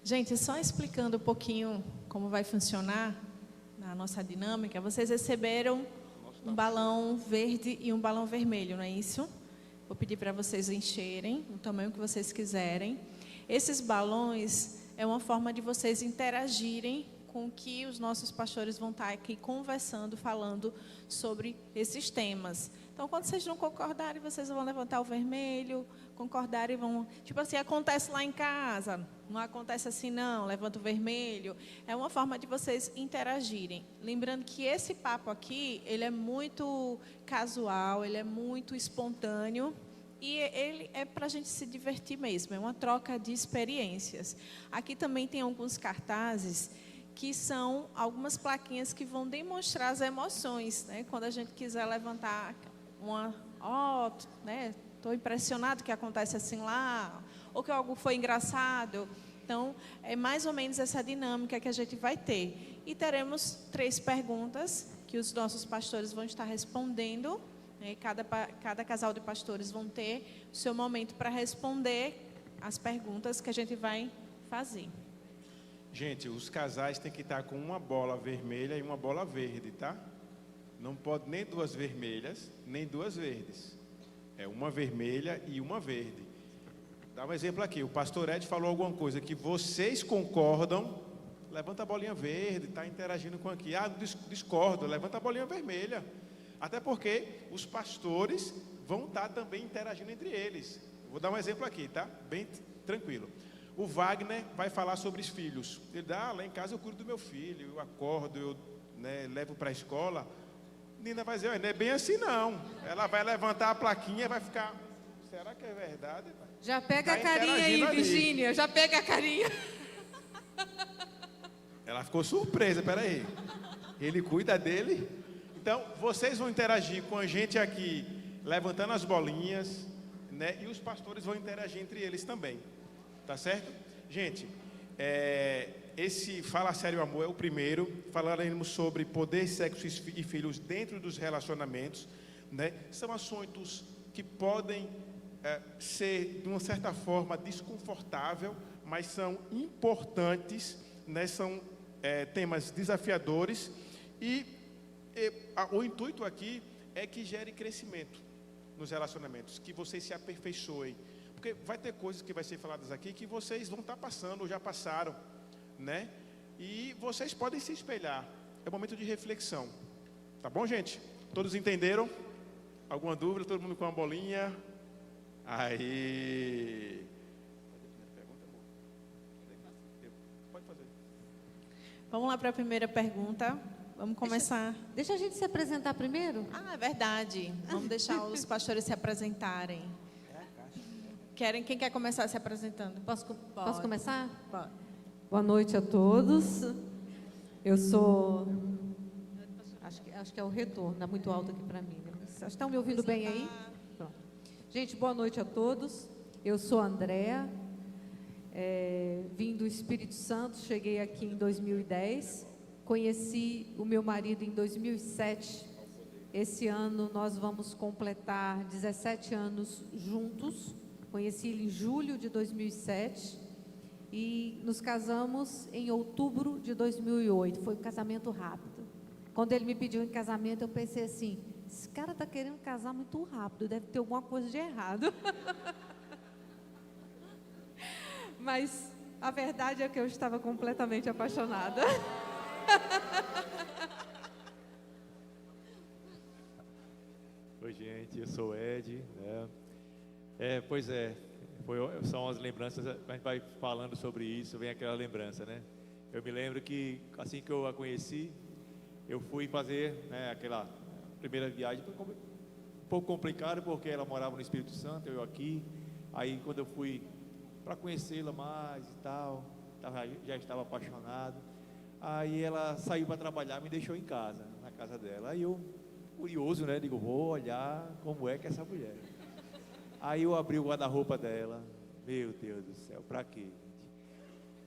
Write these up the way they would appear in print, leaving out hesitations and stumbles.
Gente, só explicando um pouquinho como vai funcionar na nossa dinâmica, vocês receberam um balão verde e um balão vermelho, não é isso? Vou pedir para vocês encherem o tamanho que vocês quiserem. Esses balões é uma forma de vocês interagirem com o que os nossos pastores vão estar aqui conversando, falando sobre esses temas. Então, quando vocês não concordarem, vocês vão levantar o vermelho, concordarem vão... Tipo assim, acontece lá em casa, não acontece assim não, levanta o vermelho. É uma forma de vocês interagirem. Lembrando que esse papo aqui, ele é muito casual, ele é muito espontâneo. E ele é para a gente se divertir mesmo, é uma troca de experiências. Aqui também tem alguns cartazes que são algumas plaquinhas que vão demonstrar as emoções, né? Quando a gente quiser levantar uma, né? Estou impressionado que acontece assim lá, ou que algo foi engraçado. Então, é mais ou menos essa dinâmica que a gente vai ter. E teremos 3 perguntas que os nossos pastores vão estar respondendo. Cada casal de pastores vão ter o seu momento para responder as perguntas que a gente vai fazer. Gente, os casais têm que estar com uma bola vermelha e uma bola verde, tá? Não pode nem 2 vermelhas, nem 2 verdes. É uma vermelha e uma verde. Dá um exemplo aqui, o pastor Ed falou alguma coisa que vocês concordam, levanta a bolinha verde, está interagindo com aqui. Ah, discordo, levanta a bolinha vermelha. Até porque os pastores vão estar também interagindo entre eles. Vou dar um exemplo aqui, tá? Bem tranquilo. O Wagner vai falar sobre os filhos. Ele diz, lá em casa eu cuido do meu filho, eu acordo, eu levo para a escola. Nina vai dizer, não é bem assim não. Ela vai levantar a plaquinha e vai ficar, será que é verdade? Já pega Tá a carinha aí, interagindo ali. Virgínia, já pega a carinha. Ela ficou surpresa, peraí. Ele cuida dele. Então, vocês vão interagir com a gente aqui, levantando as bolinhas, né? E os pastores vão interagir entre eles também. Tá certo? Gente, esse Fala Sério Amor é o primeiro. Falaremos sobre poder, sexo e filhos dentro dos relacionamentos, né? São assuntos que podem ser, de uma certa forma, desconfortável, mas são importantes, né? São temas desafiadores e o intuito aqui é que gere crescimento nos relacionamentos, que vocês se aperfeiçoem. Porque vai ter coisas que vai ser faladas aqui que vocês vão estar passando ou já passaram, né? E vocês podem se espelhar. É um momento de reflexão. Tá bom, gente? Todos entenderam? Alguma dúvida? Todo mundo com uma bolinha? Aí. Pode fazer. Vamos lá para a primeira pergunta. Vamos começar. Deixa a gente se apresentar primeiro. Ah, é verdade. Vamos deixar os pastores se apresentarem. Quem quer começar se apresentando? Posso começar? Pode. Boa noite a todos. Eu sou... Acho que é o retorno, está muito alto aqui para mim. Vocês estão me ouvindo bem aí? Pronto. Gente, boa noite a todos. Eu sou a Andréa, vim do Espírito Santo, cheguei aqui em 2010. Conheci o meu marido em 2007. Esse ano nós vamos completar 17 anos juntos. Conheci ele em julho de 2007 e nos casamos em outubro de 2008. Foi um casamento rápido. Quando ele me pediu em casamento, eu pensei assim, esse cara está querendo casar muito rápido, deve ter alguma coisa de errado. Mas a verdade é que eu estava completamente apaixonada. Oi, gente, eu sou o Ed, né? São as lembranças, a gente vai falando sobre isso, vem aquela lembrança, né? Eu me lembro que, assim que eu a conheci, eu fui fazer, né, aquela primeira viagem, foi um pouco complicado, porque ela morava no Espírito Santo, eu aqui, aí quando eu fui para conhecê-la mais e tal, já estava apaixonado, aí ela saiu para trabalhar, me deixou em casa, na casa dela, aí eu, curioso, né, digo, vou olhar como é que é essa mulher. Aí eu abri o guarda-roupa dela. Meu Deus do céu, pra quê, gente?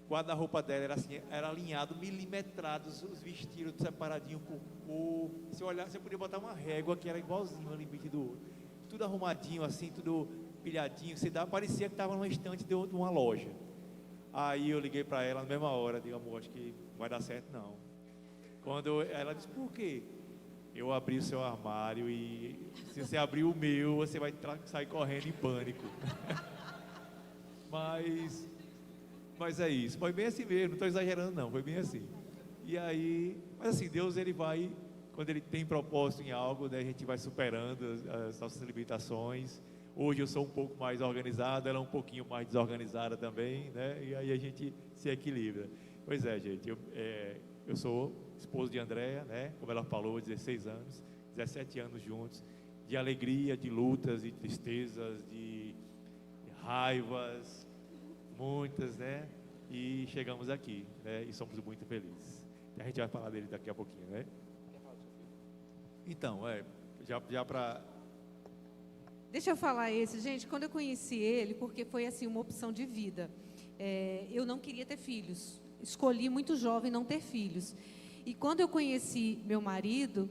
O guarda-roupa dela era assim, era alinhado, milimetrados, os vestidos separadinhos por cor. Se olhar, você podia botar uma régua que era igualzinho, um limite do outro. Tudo arrumadinho assim, tudo pilhadinho. Parecia que estava numa estante de uma loja. Aí eu liguei para ela na mesma hora, digo, amor, acho que não vai dar certo não. Quando ela disse, por quê? Eu abri o seu armário e se você abrir o meu, você vai sair correndo em pânico. Mas é isso, foi bem assim mesmo, não estou exagerando não, foi bem assim. E aí, mas assim, Deus ele vai, quando ele tem propósito em algo, né, a gente vai superando as nossas limitações. Hoje eu sou um pouco mais organizado, ela é um pouquinho mais desorganizada também, né? E aí a gente se equilibra. Pois é, gente, eu sou esposo de Andréia, né? Como ela falou, 16 anos, 17 anos juntos, de alegria, de lutas, de tristezas, de raivas, muitas, né? E chegamos aqui, né? E somos muito felizes. A gente vai falar dele daqui a pouquinho, né? Então, já para... Deixa eu falar esse, gente, quando eu conheci ele, porque foi assim uma opção de vida. Eu não queria ter filhos, escolhi muito jovem não ter filhos. E quando eu conheci meu marido,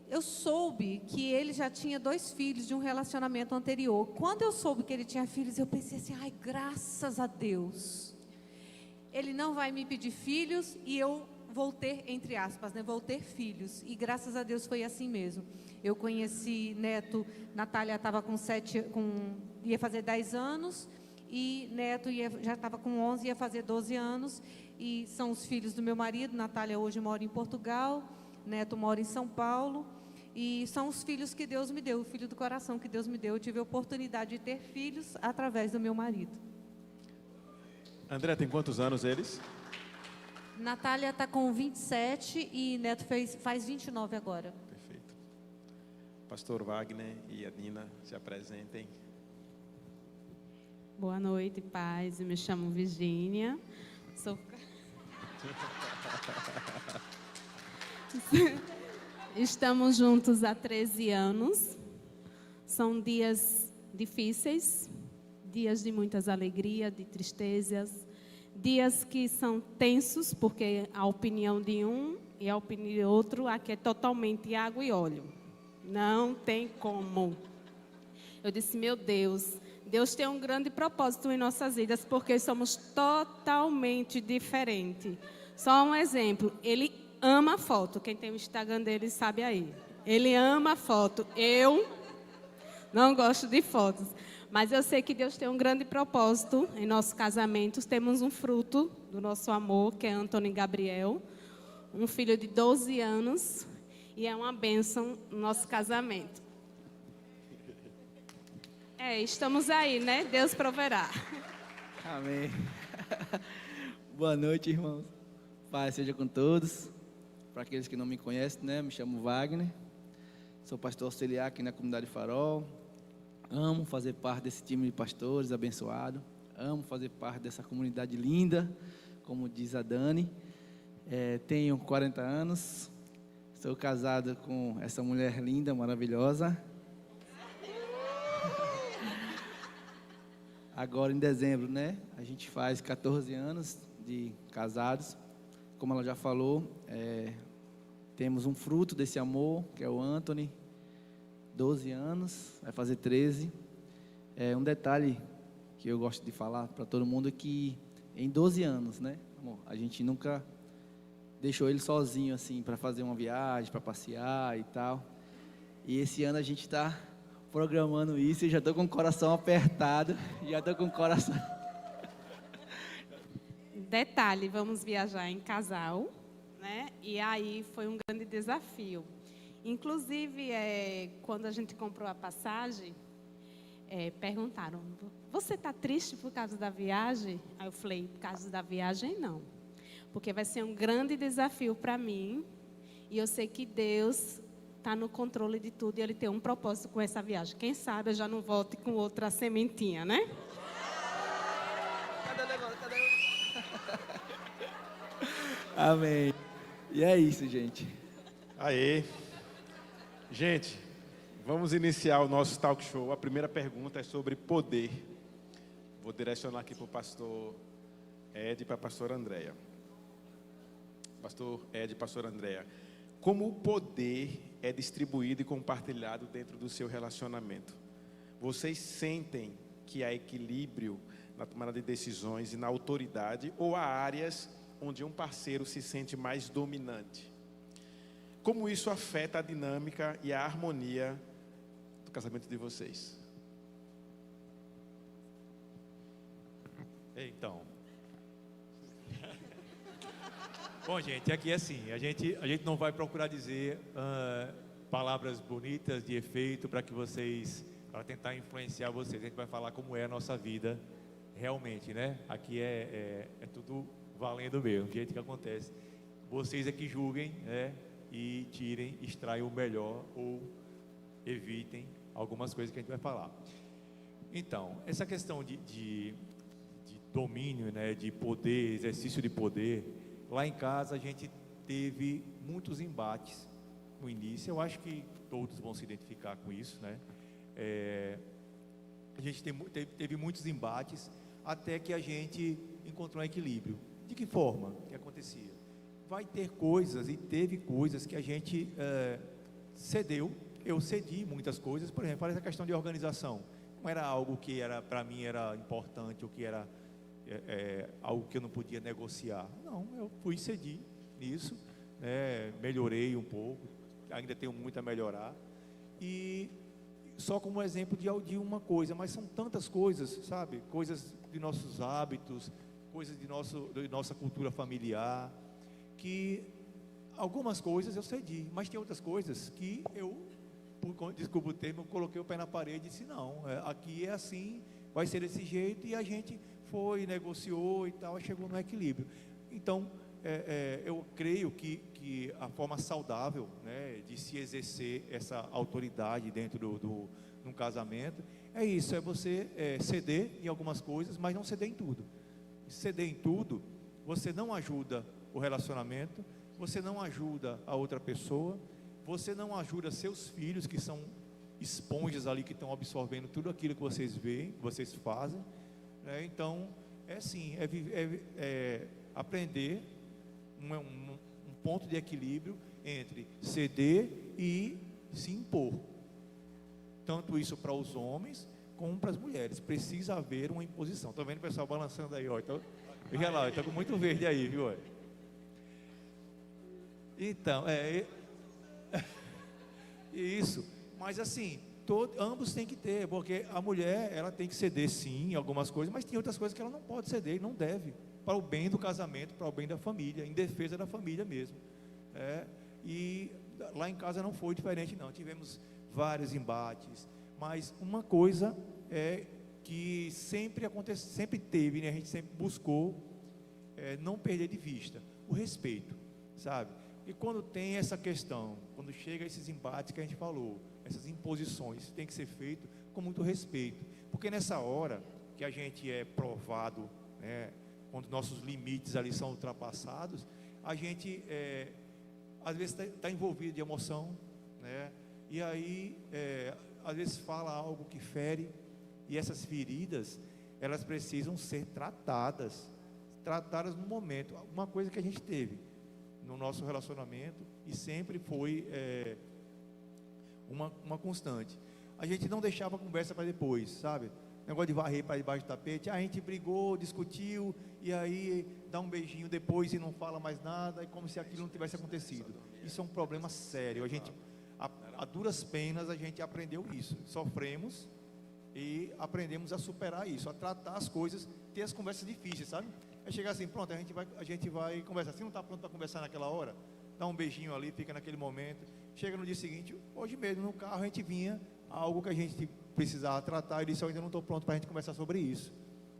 eu soube que ele já tinha 2 filhos de um relacionamento anterior. Quando eu soube que ele tinha filhos, eu pensei assim, ai, graças a Deus. Ele não vai me pedir filhos e eu vou ter, entre aspas, né, vou ter filhos. E graças a Deus foi assim mesmo. Eu conheci Neto, Natália estava ia fazer 10 anos, e Neto já estava com 11, ia fazer 12 anos. E são os filhos do meu marido. Natália hoje mora em Portugal, Neto mora em São Paulo. E são os filhos que Deus me deu, o filho do coração que Deus me deu. Eu tive a oportunidade de ter filhos através do meu marido. André, tem quantos anos eles? Natália está com 27 e Neto faz 29 agora. Perfeito. Pastor Wagner e a Nina, se apresentem. Boa noite, paz. Eu me chamo Virgínia. Estamos juntos há 13 anos. São dias difíceis, dias de muitas alegrias, de tristezas, dias que são tensos, porque a opinião de um e a opinião de outro aqui é totalmente água e óleo. Não tem como. Eu disse, meu Deus, Deus tem um grande propósito em nossas vidas, porque somos totalmente diferentes. Só um exemplo, ele ama foto. Quem tem o Instagram dele sabe aí. Ele ama foto. Eu não gosto de fotos. Mas eu sei que Deus tem um grande propósito em nossos casamentos. Temos um fruto do nosso amor, que é Antônio e Gabriel. Um filho de 12 anos. E é uma bênção no nosso casamento. Estamos aí, né? Deus proverá. Amém. Boa noite, irmãos. Paz seja com todos. Para aqueles que não me conhecem, né? Me chamo Wagner. Sou pastor auxiliar aqui na comunidade Farol. Amo fazer parte desse time de pastores abençoado. Amo fazer parte dessa comunidade linda, como diz a Dani. Tenho 40 anos. Sou casado com essa mulher linda, maravilhosa. Agora em dezembro, né? A gente faz 14 anos de casados. Como ela já falou, temos um fruto desse amor, que é o Anthony. 12 anos, vai fazer 13. Um detalhe que eu gosto de falar para todo mundo é que em 12 anos, né, amor, a gente nunca deixou ele sozinho assim para fazer uma viagem, para passear e tal. E esse ano a gente está programando isso e já estou com o coração apertado, já estou com o coração... Detalhe, vamos viajar em casal, né? E aí foi um grande desafio. Inclusive, quando a gente comprou a passagem, perguntaram, você está triste por causa da viagem? Aí eu falei, por causa da viagem, não. Porque vai ser um grande desafio para mim. E eu sei que Deus está no controle de tudo e Ele tem um propósito com essa viagem. Quem sabe eu já não volte com outra sementinha, né? Amém. E é isso, gente. Aê. Gente, vamos iniciar o nosso talk show. A primeira pergunta é sobre poder. Vou direcionar aqui para o pastor Ed e para a pastora Andréia. Pastor Ed e pastora Andréia, como o poder é distribuído e compartilhado dentro do seu relacionamento? Vocês sentem que há equilíbrio na tomada de decisões e na autoridade, ou há áreas onde um parceiro se sente mais dominante? Como isso afeta a dinâmica e a harmonia do casamento de vocês? Então, bom, gente, aqui é assim, a gente não vai procurar dizer palavras bonitas de efeito para que vocês, para tentar influenciar vocês. A gente vai falar como é a nossa vida realmente, né? Aqui é tudo valendo mesmo, do jeito que acontece. Vocês é que julguem, né? E tirem, extraiam o melhor ou evitem algumas coisas que a gente vai falar. Então, essa questão de domínio, né? De poder, exercício de poder, lá em casa a gente teve muitos embates no início. Eu acho que todos vão se identificar com isso, né? A gente teve muitos embates até que a gente encontrou um equilíbrio. De que forma que acontecia? Vai ter coisas e teve coisas que a gente cedeu. Eu cedi muitas coisas, por exemplo, essa questão de organização. Não era algo que para mim era importante ou que era algo que eu não podia negociar. Não, eu cedi nisso, né? Melhorei um pouco, ainda tenho muito a melhorar. E só como exemplo de uma coisa, mas são tantas coisas, sabe? Coisas de nossos hábitos, coisas de nossa cultura familiar, que algumas coisas eu cedi, mas tem outras coisas que eu, desculpa o termo, eu coloquei o pé na parede e disse, não, aqui é assim, vai ser desse jeito, e a gente foi, negociou e tal, chegou no equilíbrio. Então, eu creio que a forma saudável, né, de se exercer essa autoridade dentro de um casamento, é isso, é você ceder em algumas coisas, mas não ceder em tudo. Ceder em tudo, você não ajuda o relacionamento, você não ajuda a outra pessoa, você não ajuda seus filhos, que são esponjas ali, que estão absorvendo tudo aquilo que vocês veem, que vocês fazem, né? Então, assim, aprender um ponto de equilíbrio entre ceder e se impor. Tanto isso para os homens como para as mulheres. Precisa haver uma imposição. Estou vendo o pessoal balançando aí, ó. Então, veja lá, está com muito verde aí, viu? Então, isso. Mas assim, ambos têm que ter, porque a mulher, ela tem que ceder sim em algumas coisas, mas tem outras coisas que ela não pode ceder e não deve, para o bem do casamento, para o bem da família, em defesa da família mesmo. E lá em casa não foi diferente não, tivemos vários embates, mas uma coisa que sempre acontece, sempre teve, né? A gente sempre buscou não perder de vista o respeito, sabe? E quando tem essa questão, quando chega esses embates que a gente falou, essas imposições, tem que ser feito com muito respeito, porque nessa hora que a gente é provado, né, quando nossos limites ali são ultrapassados, a gente às vezes está envolvido de emoção, né? E aí às vezes fala algo que fere, e essas feridas, elas precisam ser tratadas no momento. Uma coisa que a gente teve no nosso relacionamento e sempre foi uma constante, a gente não deixava a conversa para depois, sabe? Negócio de varrer para debaixo do tapete. A gente brigou, discutiu, e aí dá um beijinho depois e não fala mais nada, é como se aquilo não tivesse acontecido. Isso é um problema sério. A duras penas a gente aprendeu isso, sofremos e aprendemos a superar isso, a tratar as coisas, ter as conversas difíceis, sabe? É chegar assim, pronto, a gente vai conversar. Se não está pronto para conversar naquela hora, dá um beijinho ali, fica naquele momento. Chega no dia seguinte, hoje mesmo no carro a gente vinha algo que a gente precisava tratar, e disse, eu ainda não estou pronto para a gente conversar sobre isso.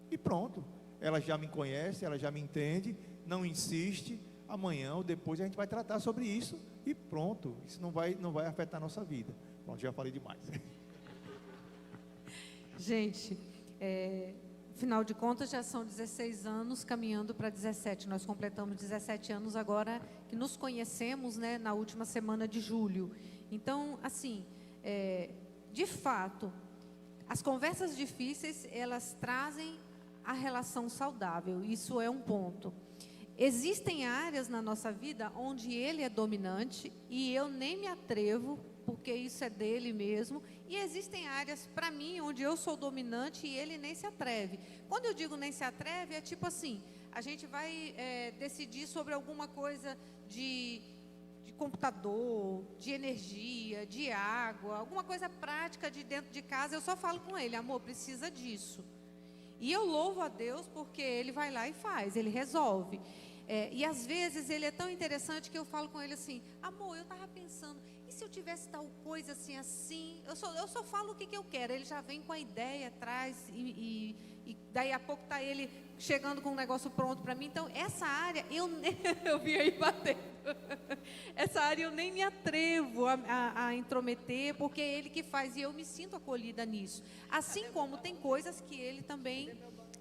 E pronto, ela já me conhece, ela já me entende, não insiste, amanhã ou depois a gente vai tratar sobre isso e pronto, isso não vai afetar a nossa vida. Pronto, já falei demais. Gente, afinal de contas já são 16 anos caminhando para 17, nós completamos 17 anos agora que nos conhecemos, né, na última semana de julho. Então, assim, de fato, as conversas difíceis, elas trazem a relação saudável, isso é um ponto. Existem áreas na nossa vida onde ele é dominante e eu nem me atrevo porque isso é dele mesmo. E existem áreas, para mim, onde eu sou dominante e ele nem se atreve. Quando eu digo nem se atreve, é tipo assim, a gente vai decidir sobre alguma coisa de computador, de energia, de água, alguma coisa prática de dentro de casa, eu só falo com ele, amor, precisa disso. E eu louvo a Deus porque ele vai lá e faz, ele resolve. E às vezes ele é tão interessante que eu falo com ele assim, amor, eu estava pensando, e se eu tivesse tal coisa assim, assim, eu só falo o que eu quero, ele já vem com a ideia atrás e daí a pouco está ele chegando com um negócio pronto para mim. Então essa área, eu vim aí batendo, essa área eu nem me atrevo a intrometer, porque é ele que faz e eu me sinto acolhida nisso. Assim como tem coisas que ele também...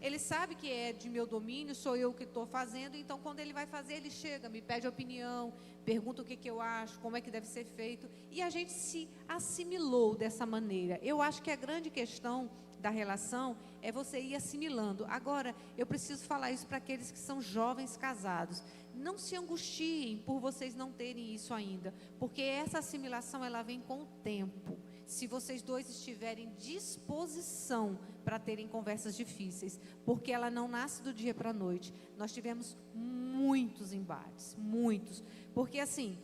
Ele sabe que é de meu domínio, sou eu que estou fazendo, então quando ele vai fazer, ele chega, me pede opinião, pergunta o que eu acho, como é que deve ser feito, e a gente se assimilou dessa maneira. Eu acho que a grande questão da relação é você ir assimilando. Agora, eu preciso falar isso para aqueles que são jovens casados. Não se angustiem por vocês não terem isso ainda, porque essa assimilação ela vem com o tempo. Se vocês dois estiverem disposição para terem conversas difíceis, porque ela não nasce do dia para a noite. Nós tivemos muitos embates, muitos, porque assim,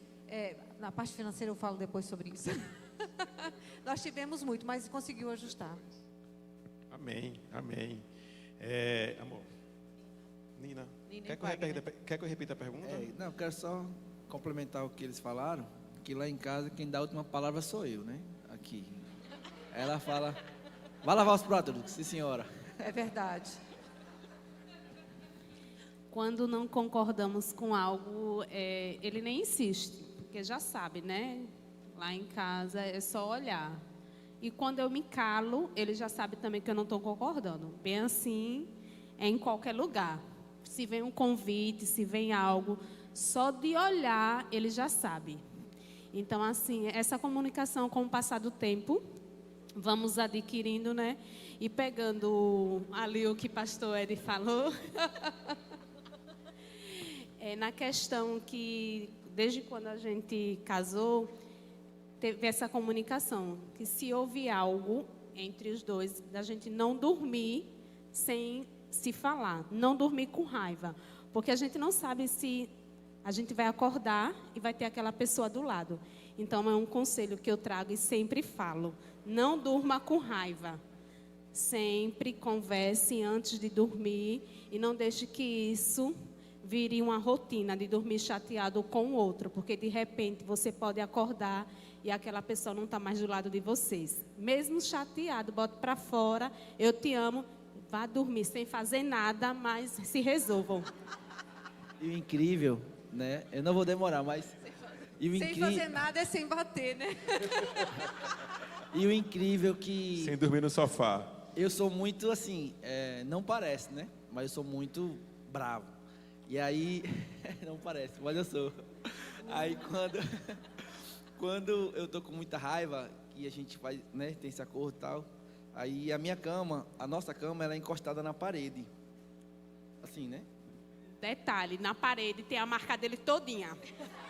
na parte financeira eu falo depois sobre isso. Nós tivemos muito, mas conseguiu ajustar. Amém, amém. Amor, Nina, quer que eu repita a pergunta? Não, quero só complementar o que eles falaram, que lá em casa quem dá a última palavra sou eu, né? Aqui. Ela fala, vai lavar os pratos, Lucas. Sim, senhora. É verdade. Quando não concordamos com algo, ele nem insiste, porque já sabe, né? Lá em casa é só olhar. E quando eu me calo, ele já sabe também que eu não estou concordando. Bem assim, é em qualquer lugar. Se vem um convite, se vem algo, só de olhar, ele já sabe. Então, assim, essa comunicação com o passar do tempo, vamos adquirindo, né? E pegando ali o que o pastor Eri falou, na questão que, desde quando a gente casou, teve essa comunicação, que se houve algo entre os dois, da gente não dormir sem se falar, não dormir com raiva, porque a gente não sabe se a gente vai acordar e vai ter aquela pessoa do lado. Então, é um conselho que eu trago e sempre falo. Não durma com raiva. Sempre converse antes de dormir e não deixe que isso vire uma rotina de dormir chateado com o outro, porque de repente você pode acordar e aquela pessoa não está mais do lado de vocês. Mesmo chateado, bote para fora, eu te amo, vá dormir sem fazer nada, mas se resolvam. E o incrível, né? Eu não vou demorar, mas... Sem fazer nada é sem bater, né? E o incrível que... Sem dormir no sofá. Eu sou muito assim, não parece, né? Mas eu sou muito bravo. E aí, não parece, mas eu sou. Aí quando eu tô com muita raiva, e a gente faz, né, tem esse acordo e tal, aí a nossa cama, ela é encostada na parede. Assim, né? Detalhe, na parede tem a marca dele todinha.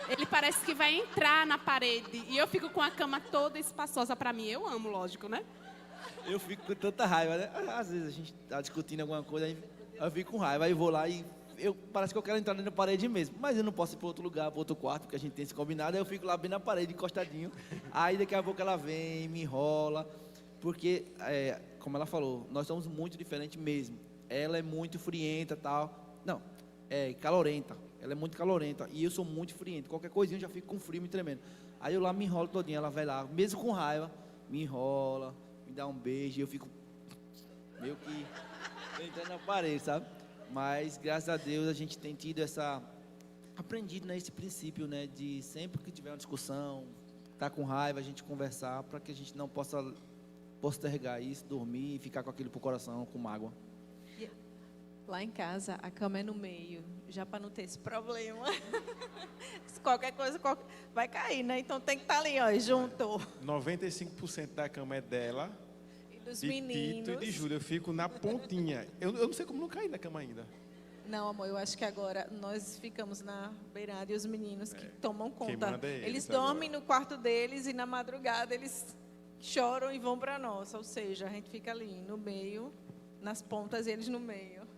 Ele parece que vai entrar na parede. E eu fico com a cama toda espaçosa para mim. Eu amo, lógico, né? Eu fico com tanta raiva, né? Às vezes a gente tá discutindo alguma coisa, aí eu fico com raiva, aí vou lá e parece que eu quero entrar na parede mesmo. Mas eu não posso ir para outro lugar, para outro quarto, porque a gente tem esse combinado. Aí eu fico lá bem na parede, encostadinho. Aí daqui a pouco ela vem, me enrola. Porque, como ela falou, nós somos muito diferentes mesmo. Ela é muito frienta e tal. Não, calorenta. Ela é muito calorenta. E eu sou muito friento. Qualquer coisinha eu já fico com frio, me tremendo. Aí eu lá me enrolo todinha. Ela vai lá, mesmo com raiva, me enrola, me dá um beijo. E eu fico meio que entrando na parede, sabe? Mas, graças a Deus, a gente tem tido aprendido, né, esse princípio, né, de sempre que tiver uma discussão, tá com raiva, a gente conversar, para que a gente não possa postergar isso, dormir e ficar com aquilo pro coração, com mágoa. Lá em casa, a cama é no meio, já para não ter esse problema. Qualquer coisa vai cair, né? Então tem que estar ali, ó, junto. 95% da cama é dela, E dos de meninos. Tito e de Júlia. Eu fico na pontinha. Eu não sei como não caí na cama ainda. Não, amor, eu acho que agora nós ficamos na beirada e os meninos que tomam Quem conta. manda é Eles agora. dormem no quarto deles e na madrugada eles choram e vão para nós. Ou seja, a gente fica ali no meio, nas pontas e eles no meio.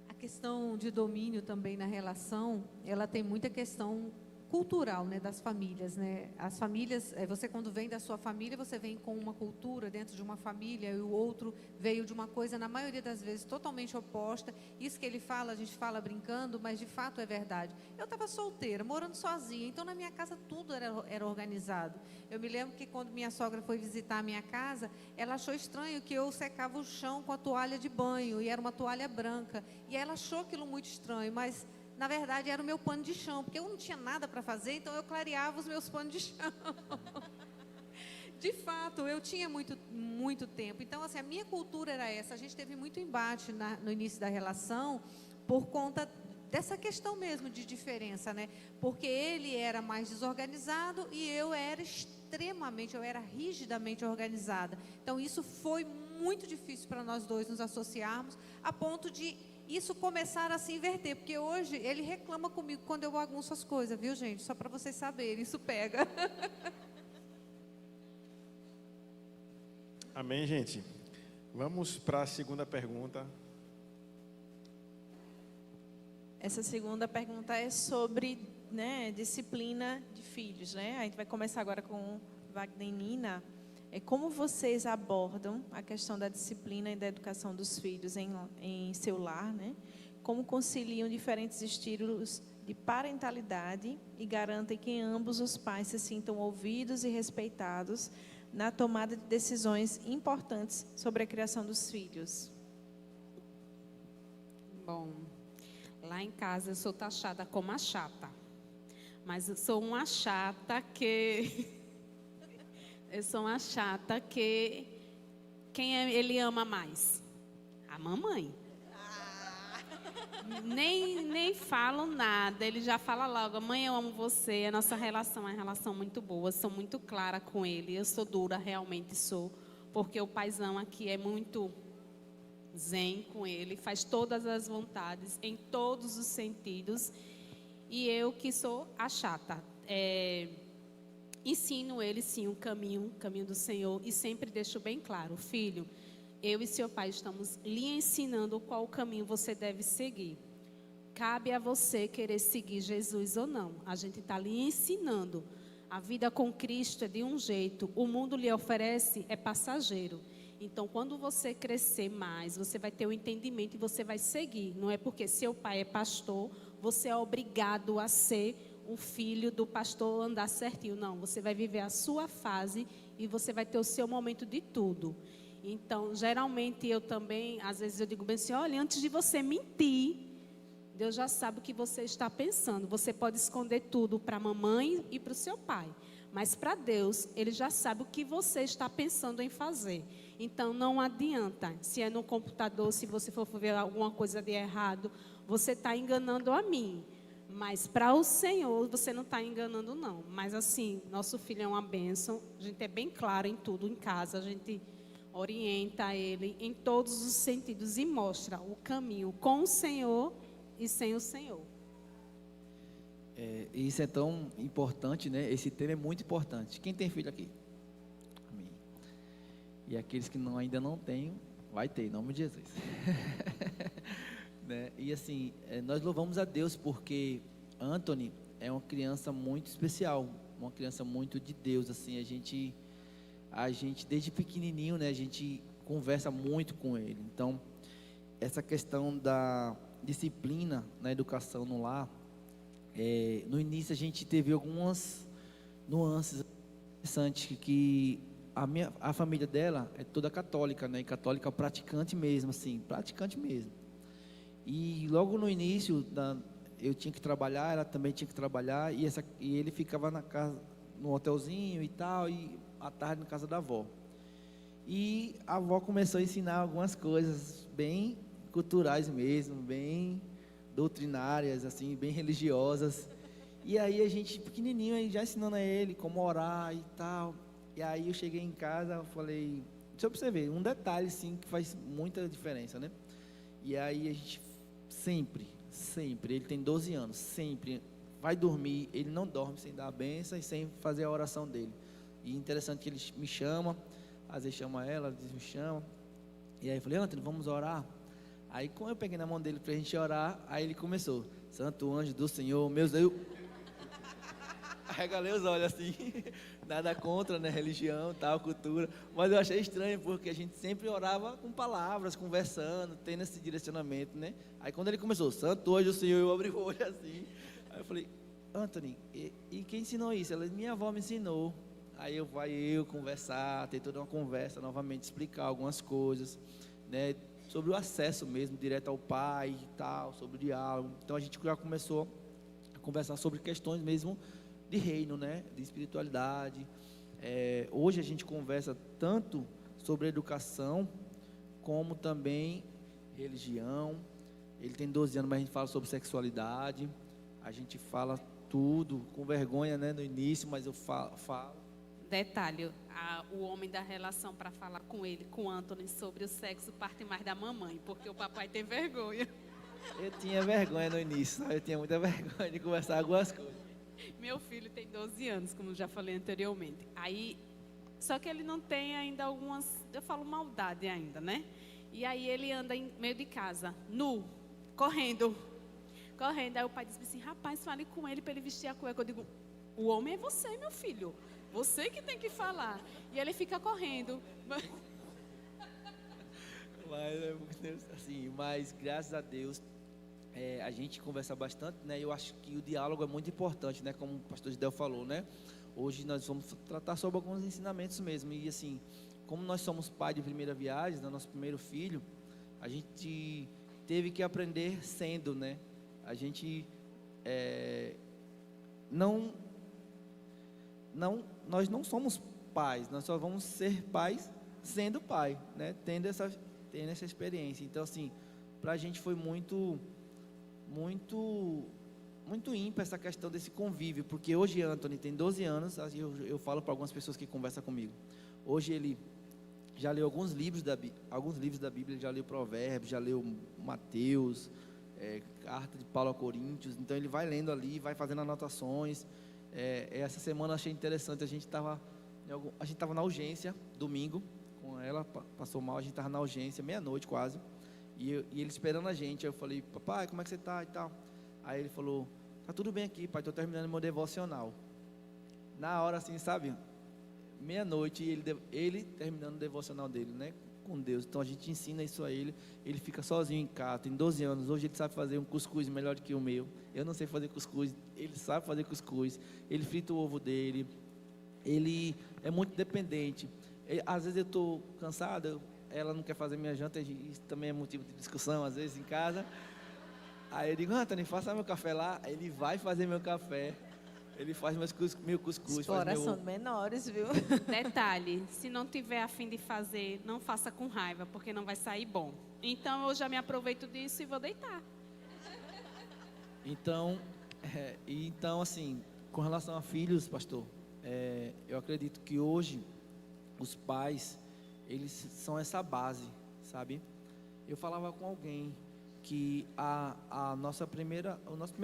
A questão de domínio também na relação, ela tem muita questão cultural, né, das famílias, né? As famílias, você quando vem da sua família, você vem com uma cultura dentro de uma família e o outro veio de uma coisa, na maioria das vezes, totalmente oposta. Isso que ele fala, a gente fala brincando, mas de fato é verdade. Eu estava solteira, morando sozinha, então na minha casa tudo era organizado. Eu me lembro que quando minha sogra foi visitar a minha casa, ela achou estranho que eu secava o chão com a toalha de banho, e era uma toalha branca. E ela achou aquilo muito estranho, mas na verdade era o meu pano de chão, porque eu não tinha nada para fazer, então eu clareava os meus panos de chão. De fato, eu tinha muito tempo. Então, assim, a minha cultura era essa. A gente teve muito embate no início da relação por conta dessa questão mesmo de diferença, né? Porque ele era mais desorganizado e eu era rigidamente organizada. Então, isso foi muito difícil para nós dois nos associarmos, a ponto de isso começar a se inverter, porque hoje ele reclama comigo quando eu bagunço as coisas, viu, gente? Só para vocês saberem, isso pega. Amém, gente? Vamos para a segunda pergunta. Essa segunda pergunta é sobre, né, disciplina de filhos, né? A gente vai começar agora com Wagner e Nina. Como vocês abordam a questão da disciplina e da educação dos filhos em seu lar, né? Como conciliam diferentes estilos de parentalidade e garantem que ambos os pais se sintam ouvidos e respeitados na tomada de decisões importantes sobre a criação dos filhos? Bom, lá em casa eu sou taxada como a chata, mas eu sou uma chata que eu sou uma chata que ele ama mais? A mamãe. Nem falo nada, ele já fala logo: mãe, eu amo você. A nossa relação é uma relação muito boa, sou muito clara com ele. Eu sou dura, realmente sou, porque o paizão aqui é muito zen com ele, faz todas as vontades, em todos os sentidos. E eu que sou a chata, ensino ele sim o caminho do Senhor, e sempre deixo bem claro: filho, eu e seu pai estamos lhe ensinando qual o caminho você deve seguir. Cabe a você querer seguir Jesus ou não. A gente está lhe ensinando. A vida com Cristo é de um jeito, o mundo lhe oferece é passageiro. Então, quando você crescer mais, você vai ter o entendimento e você vai seguir. Não é porque seu pai é pastor, você é obrigado a ser um filho do pastor, andar certinho. Não, você vai viver a sua fase e você vai ter o seu momento de tudo. Então, geralmente eu também, às vezes eu digo bem assim: olha, antes de você mentir, Deus já sabe o que você está pensando. Você pode esconder tudo para a mamãe e para o seu pai, mas para Deus, Ele já sabe o que você está pensando em fazer. Então, não adianta, se é no computador, se você for ver alguma coisa de errado, você está enganando a mim. Mas para o Senhor, você não está enganando, não. Mas assim, nosso filho é uma bênção, a gente é bem claro em tudo em casa, a gente orienta ele em todos os sentidos e mostra o caminho com o Senhor e sem o Senhor. Isso é tão importante, né? Esse tema é muito importante. Quem tem filho aqui? Amém. E aqueles que ainda não têm, vai ter, em nome de Jesus. Né? E assim, nós louvamos a Deus porque Anthony é uma criança muito especial, uma criança muito de Deus. Assim, a gente desde pequenininho, né, a gente conversa muito com ele. Então, essa questão da disciplina na educação no lar, no início a gente teve algumas nuances interessantes, que a família dela é toda católica, né, e católica praticante mesmo, assim, praticante mesmo. E logo no início, eu tinha que trabalhar, ela também tinha que trabalhar, e ele ficava na casa, no hotelzinho e tal, e à tarde na casa da avó. E a avó começou a ensinar algumas coisas bem culturais mesmo, bem doutrinárias, assim, bem religiosas. E aí a gente, pequenininho, aí já ensinando a ele como orar e tal. E aí eu cheguei em casa, eu falei, deixa eu observar, um detalhe, sim, que faz muita diferença, né? E aí a gente sempre, ele tem 12 anos, sempre vai dormir, ele não dorme sem dar a benção e sem fazer a oração dele. E interessante que ele me chama, às vezes chama ela, às vezes me chama. E aí eu falei, Antônio, vamos orar? Aí quando eu peguei na mão dele pra gente orar, aí ele começou, Santo anjo do Senhor, meus Deus. Arregalei os olhos assim, nada contra, né, religião, tal, cultura, mas eu achei estranho, porque a gente sempre orava com palavras, conversando, tendo esse direcionamento, né, aí quando ele começou, Santo anjo do Senhor, eu abri o olho assim, aí eu falei, Anthony, e quem ensinou isso? Ela, minha avó me ensinou. Aí eu conversar, ter toda uma conversa, novamente explicar algumas coisas, né, sobre o acesso mesmo, direto ao Pai e tal, sobre o diálogo. Então a gente já começou a conversar sobre questões mesmo de reino, né, de espiritualidade. Hoje a gente conversa tanto sobre educação, como também religião. Ele tem 12 anos, mas a gente fala sobre sexualidade. A gente fala tudo, com vergonha, né, no início, mas eu falo. Detalhe, o homem da relação para falar com ele, com o Anthony, sobre o sexo parte mais da mamãe, porque o papai tem vergonha. Eu tinha vergonha no início, sabe? Eu tinha muita vergonha de conversar algumas coisas. Meu filho tem 12 anos, como já falei anteriormente. Aí, só que ele não tem ainda algumas, eu falo maldade ainda, né? E aí ele anda em meio de casa, nu, correndo. Aí o pai disse assim, rapaz, fale com ele para ele vestir a cueca. Eu digo, o homem é você, meu filho. Você que tem que falar. E ele fica correndo. Mas graças a Deus, a gente conversa bastante, né? Eu acho que o diálogo é muito importante, né? Como o pastor Gidel falou, né? Hoje nós vamos tratar sobre alguns ensinamentos mesmo. E assim, como nós somos pai de primeira viagem, do nosso primeiro filho, a gente teve que aprender sendo, né? A gente nós não somos pais, nós só vamos ser pais sendo pai, né? Tendo essa experiência. Então, assim, para a gente foi muito ímpar essa questão desse convívio, porque hoje Anthony tem 12 anos, eu falo para algumas pessoas que conversam comigo, hoje ele já leu alguns livros da Bíblia, ele já leu Provérbios, já leu Mateus, carta de Paulo a Coríntios, então ele vai lendo ali, vai fazendo anotações. Essa semana eu achei interessante, a gente estava na urgência, domingo, com ela, passou mal, a gente estava na urgência, meia-noite quase, e ele esperando a gente. Aí eu falei, papai, como é que você está e tal? Aí ele falou, tá tudo bem aqui, pai, estou terminando meu devocional. Na hora assim, sabe, meia-noite, ele terminando o devocional dele, né, com Deus. Então a gente ensina isso a ele, ele fica sozinho em casa, tem 12 anos, hoje ele sabe fazer um cuscuz melhor do que o meu, eu não sei fazer cuscuz, ele sabe fazer cuscuz, ele frita o ovo dele, ele é muito dependente. Às vezes eu estou cansado, ela não quer fazer minha janta, isso também é motivo de discussão às vezes em casa. Aí eu digo, Antônio, faça meu café lá. Aí ele vai fazer meu café, ele faz meu cuscuz. Exploração de menores, viu? Detalhe, se não tiver a fim de fazer, não faça com raiva, porque não vai sair bom. Então eu já me aproveito disso e vou deitar. Então, assim, com relação a filhos, pastor, eu acredito que hoje os pais, eles são essa base, sabe? Eu falava com alguém que o nosso primeiro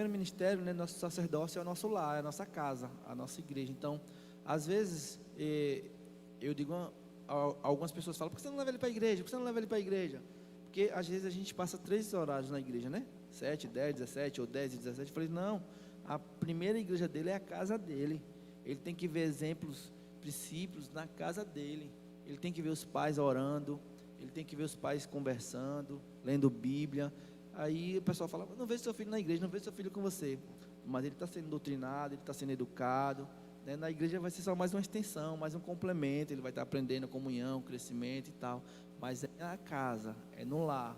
ministério, né, nosso sacerdócio é o nosso lar, é a nossa casa, a nossa igreja. Então, às vezes, eu digo, algumas pessoas falam, por que você não leva ele para a igreja? Por que você não leva ele para a igreja? Porque às vezes a gente passa 3 horários na igreja, né? 7, 10, 17 ou 10 e 17. Eu falei, não, a primeira igreja dele é a casa dele. Ele tem que ver exemplos, princípios na casa dele. Ele tem que ver os pais orando, ele tem que ver os pais conversando, lendo Bíblia. Aí o pessoal fala, não vejo seu filho na igreja, não vejo seu filho com você. Mas ele está sendo doutrinado, ele está sendo educado, né? Na igreja vai ser só mais uma extensão, mais um complemento. Ele vai estar aprendendo comunhão, crescimento e tal. Mas é na casa, é no lar.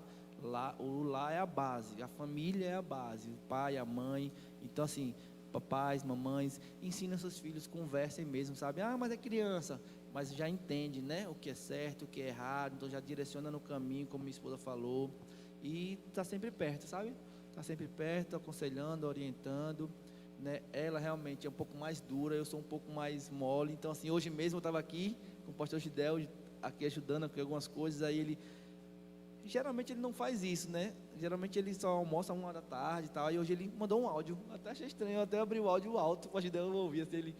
O lar é a base, a família é a base, o pai, a mãe. Então assim, papais, mamães, ensinem seus filhos, conversem mesmo, sabe? Mas é criança, mas já entende, né? O que é certo, o que é errado, então já direciona no caminho, como minha esposa falou. E está sempre perto, sabe? Está sempre perto, aconselhando, orientando, né? Ela realmente é um pouco mais dura, eu sou um pouco mais mole. Então assim, hoje mesmo eu estava aqui com o pastor Gidel, aqui ajudando com algumas coisas. Aí geralmente ele não faz isso, né? Geralmente ele só almoça 1h da tarde e tal. E hoje ele mandou um áudio. Até achei estranho, eu até abri o áudio alto, pode dar eu ouvir assim, ele,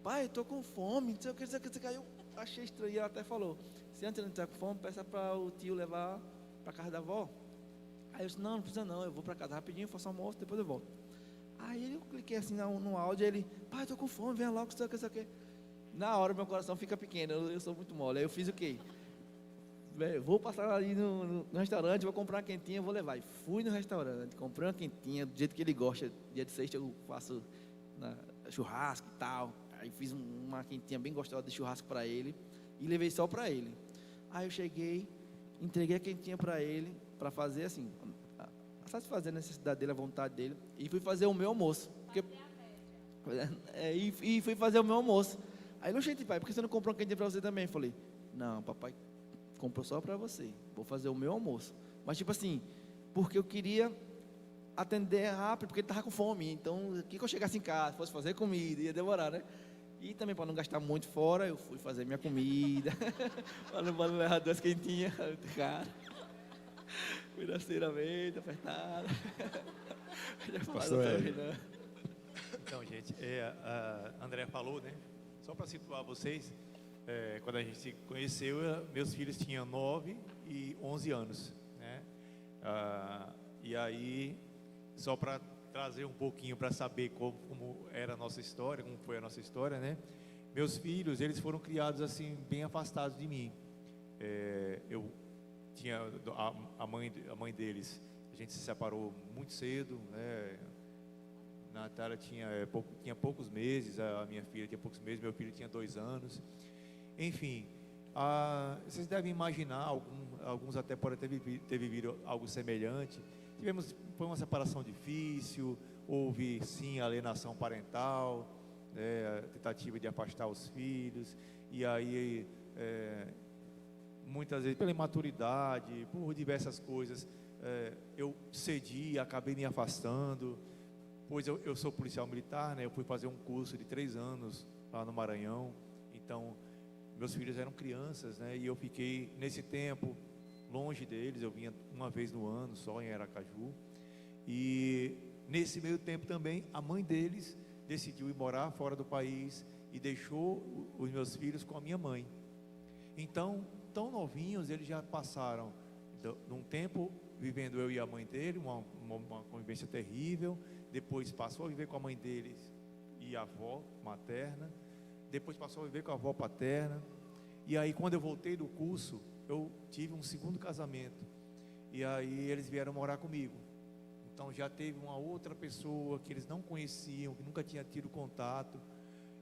pai, eu tô com fome, não sei o que, você caiu. Achei estranho, e ela até falou, se antes não estiver com fome, peça para o tio levar para casa da avó. Aí eu disse, não precisa não, eu vou para casa rapidinho, faço almoço, depois eu volto. Aí eu cliquei assim no áudio, ele, pai, eu tô com fome, venha logo, sei o que. Na hora meu coração fica pequeno, eu sou muito mole. Aí eu fiz o quê? Vou passar ali no restaurante, vou comprar uma quentinha, vou levar. E fui no restaurante, comprei uma quentinha, do jeito que ele gosta. Dia de sexta eu faço churrasco e tal. Aí fiz uma quentinha bem gostosa de churrasco para ele e levei só para ele. Aí eu cheguei, entreguei a quentinha para ele, para fazer assim, satisfazer a necessidade dele, a vontade dele, e fui fazer o meu almoço. E fui fazer o meu almoço. Aí ele, gente, pai, por que você não comprou uma quentinha para você também? Eu falei, não, papai comprou só para você, vou fazer o meu almoço. Mas tipo assim, porque eu queria atender rápido, porque ele estava com fome. Então, que eu chegasse em casa, fosse fazer comida, ia demorar, né? E também para não gastar muito fora, eu fui fazer minha comida, para não levar 2 quentinhas, cara, financeiramente apertado. Pastor Hélio. Então, gente, a André falou, né? Só para situar vocês, quando a gente se conheceu, meus filhos tinham 9 e 11 anos, né? E aí, só para trazer um pouquinho para saber como era a nossa história, como foi a nossa história, né? Meus filhos, eles foram criados assim, bem afastados de mim. Eu tinha a mãe deles, a gente se separou muito cedo, né? Natália tinha poucos meses, a minha filha tinha poucos meses, meu filho tinha 2 anos. Enfim, vocês devem imaginar, alguns até podem ter vivido algo semelhante. Foi uma separação difícil, houve sim alienação parental, a tentativa de afastar os filhos, e aí muitas vezes pela imaturidade, por diversas coisas, eu cedi, acabei me afastando. Pois eu sou policial militar, né? Eu fui fazer um curso de 3 anos lá no Maranhão, então meus filhos eram crianças, né? E eu fiquei nesse tempo longe deles. Eu vinha uma vez no ano só em Aracaju, e nesse meio tempo também a mãe deles decidiu ir morar fora do país e deixou os meus filhos com a minha mãe. Então, tão novinhos, eles já passaram num tempo vivendo eu e a mãe dele, uma convivência terrível. Depois passou a viver com a mãe deles e a avó materna. Depois passou a viver com a avó paterna. E aí, quando eu voltei do curso, eu tive um segundo casamento. E aí eles vieram morar comigo. Então já teve uma outra pessoa que eles não conheciam, que nunca tinha tido contato.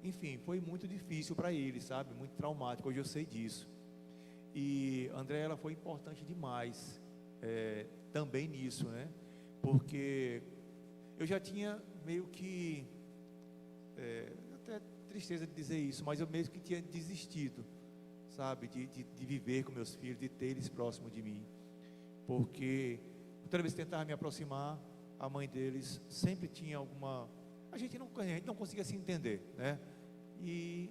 Enfim, foi muito difícil para eles, sabe? Muito traumático. Hoje eu sei disso. E André, ela foi importante demais também nisso, né? Porque eu já tinha meio que, até tristeza de dizer isso, mas eu meio que tinha desistido, sabe, de viver com meus filhos, de ter eles próximos de mim, porque toda vez que tentava me aproximar, a mãe deles sempre tinha alguma, a gente não conseguia se entender, né? E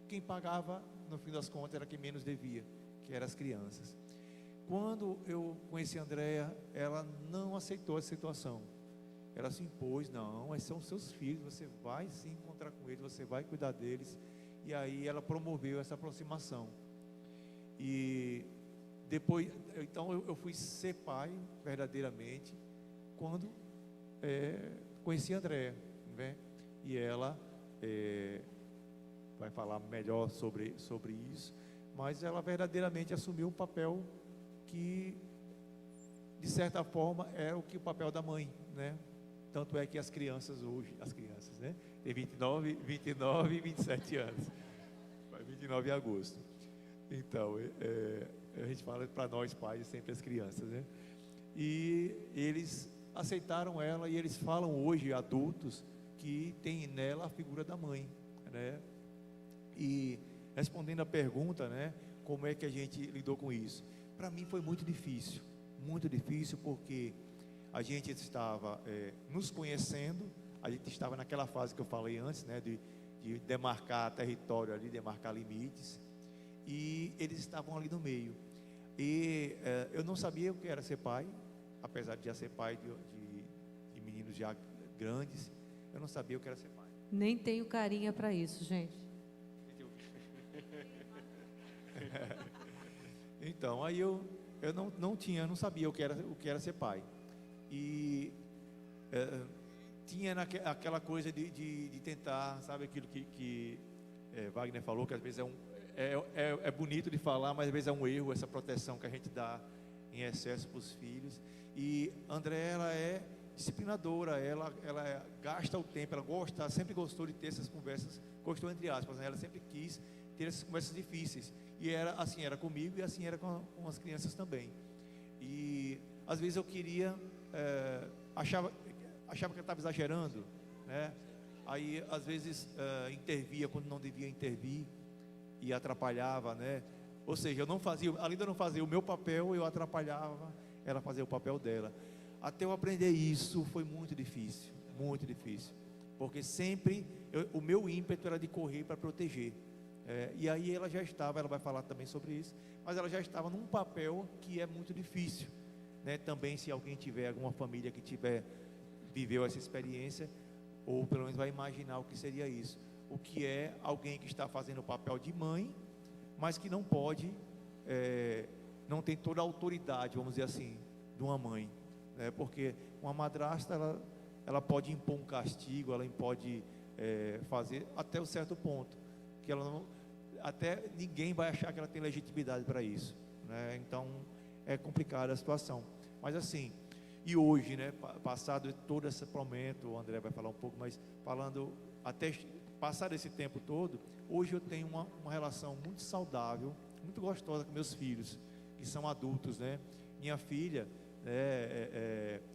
quem pagava, no fim das contas, era quem menos devia, que eram as crianças. Quando eu conheci a Andréia, ela não aceitou a situação. Ela se impôs, não, esses são seus filhos, você vai se encontrar com eles, você vai cuidar deles. E aí ela promoveu essa aproximação. E depois, então eu fui ser pai verdadeiramente quando conheci a Andréia, né? E ela vai falar melhor sobre isso, mas ela verdadeiramente assumiu um papel que, de certa forma, é o papel da mãe, né? Tanto é que as crianças hoje, né? Tem 29 e 27 anos. Vai 29 em agosto. Então, a gente fala para nós pais, sempre as crianças, né? E eles aceitaram ela, e eles falam hoje, adultos, que tem nela a figura da mãe, né? E respondendo a pergunta, né? Como é que a gente lidou com isso? Para mim foi muito difícil, porque a gente estava nos conhecendo, a gente estava naquela fase que eu falei antes, né, de demarcar território ali, demarcar limites, e eles estavam ali no meio. E eu não sabia o que era ser pai, apesar de já ser pai de meninos já grandes, eu não sabia o que era ser pai. Nem tenho carinha para isso, gente. Então, aí eu não sabia o que era ser pai. E tinha aquela coisa de tentar, sabe, aquilo que Wagner falou, que às vezes é bonito de falar, mas às vezes é um erro, essa proteção que a gente dá em excesso para os filhos. E André, ela é disciplinadora, ela gasta o tempo, ela sempre gostou de ter essas conversas, gostou entre aspas, né? Ela sempre quis ter essas conversas difíceis. E era comigo e assim era com as crianças também. E às vezes eu queria, achava que eu estava exagerando, né? Aí às vezes intervia quando não devia intervir e atrapalhava, né? Ou seja, além de eu não fazer o meu papel, eu atrapalhava ela fazer o papel dela. Até eu aprender isso foi muito difícil, porque sempre o meu ímpeto era de correr para proteger. E aí ela vai falar também sobre isso, mas ela já estava num papel que é muito difícil, né? Também, se alguém tiver, alguma família que viveu essa experiência, ou pelo menos vai imaginar o que seria isso, o que é alguém que está fazendo o papel de mãe, mas que não pode, não tem toda a autoridade, vamos dizer assim, de uma mãe, né? Porque uma madrasta, ela pode impor um castigo, ela pode fazer até um certo ponto, que ela não, até ninguém vai achar que ela tem legitimidade para isso, né? Então é complicada a situação, mas assim, e hoje, né, passado todo esse momento, o André vai falar um pouco, mas falando, até passar esse tempo todo, hoje eu tenho uma relação muito saudável, muito gostosa com meus filhos, que são adultos, né? Minha filha,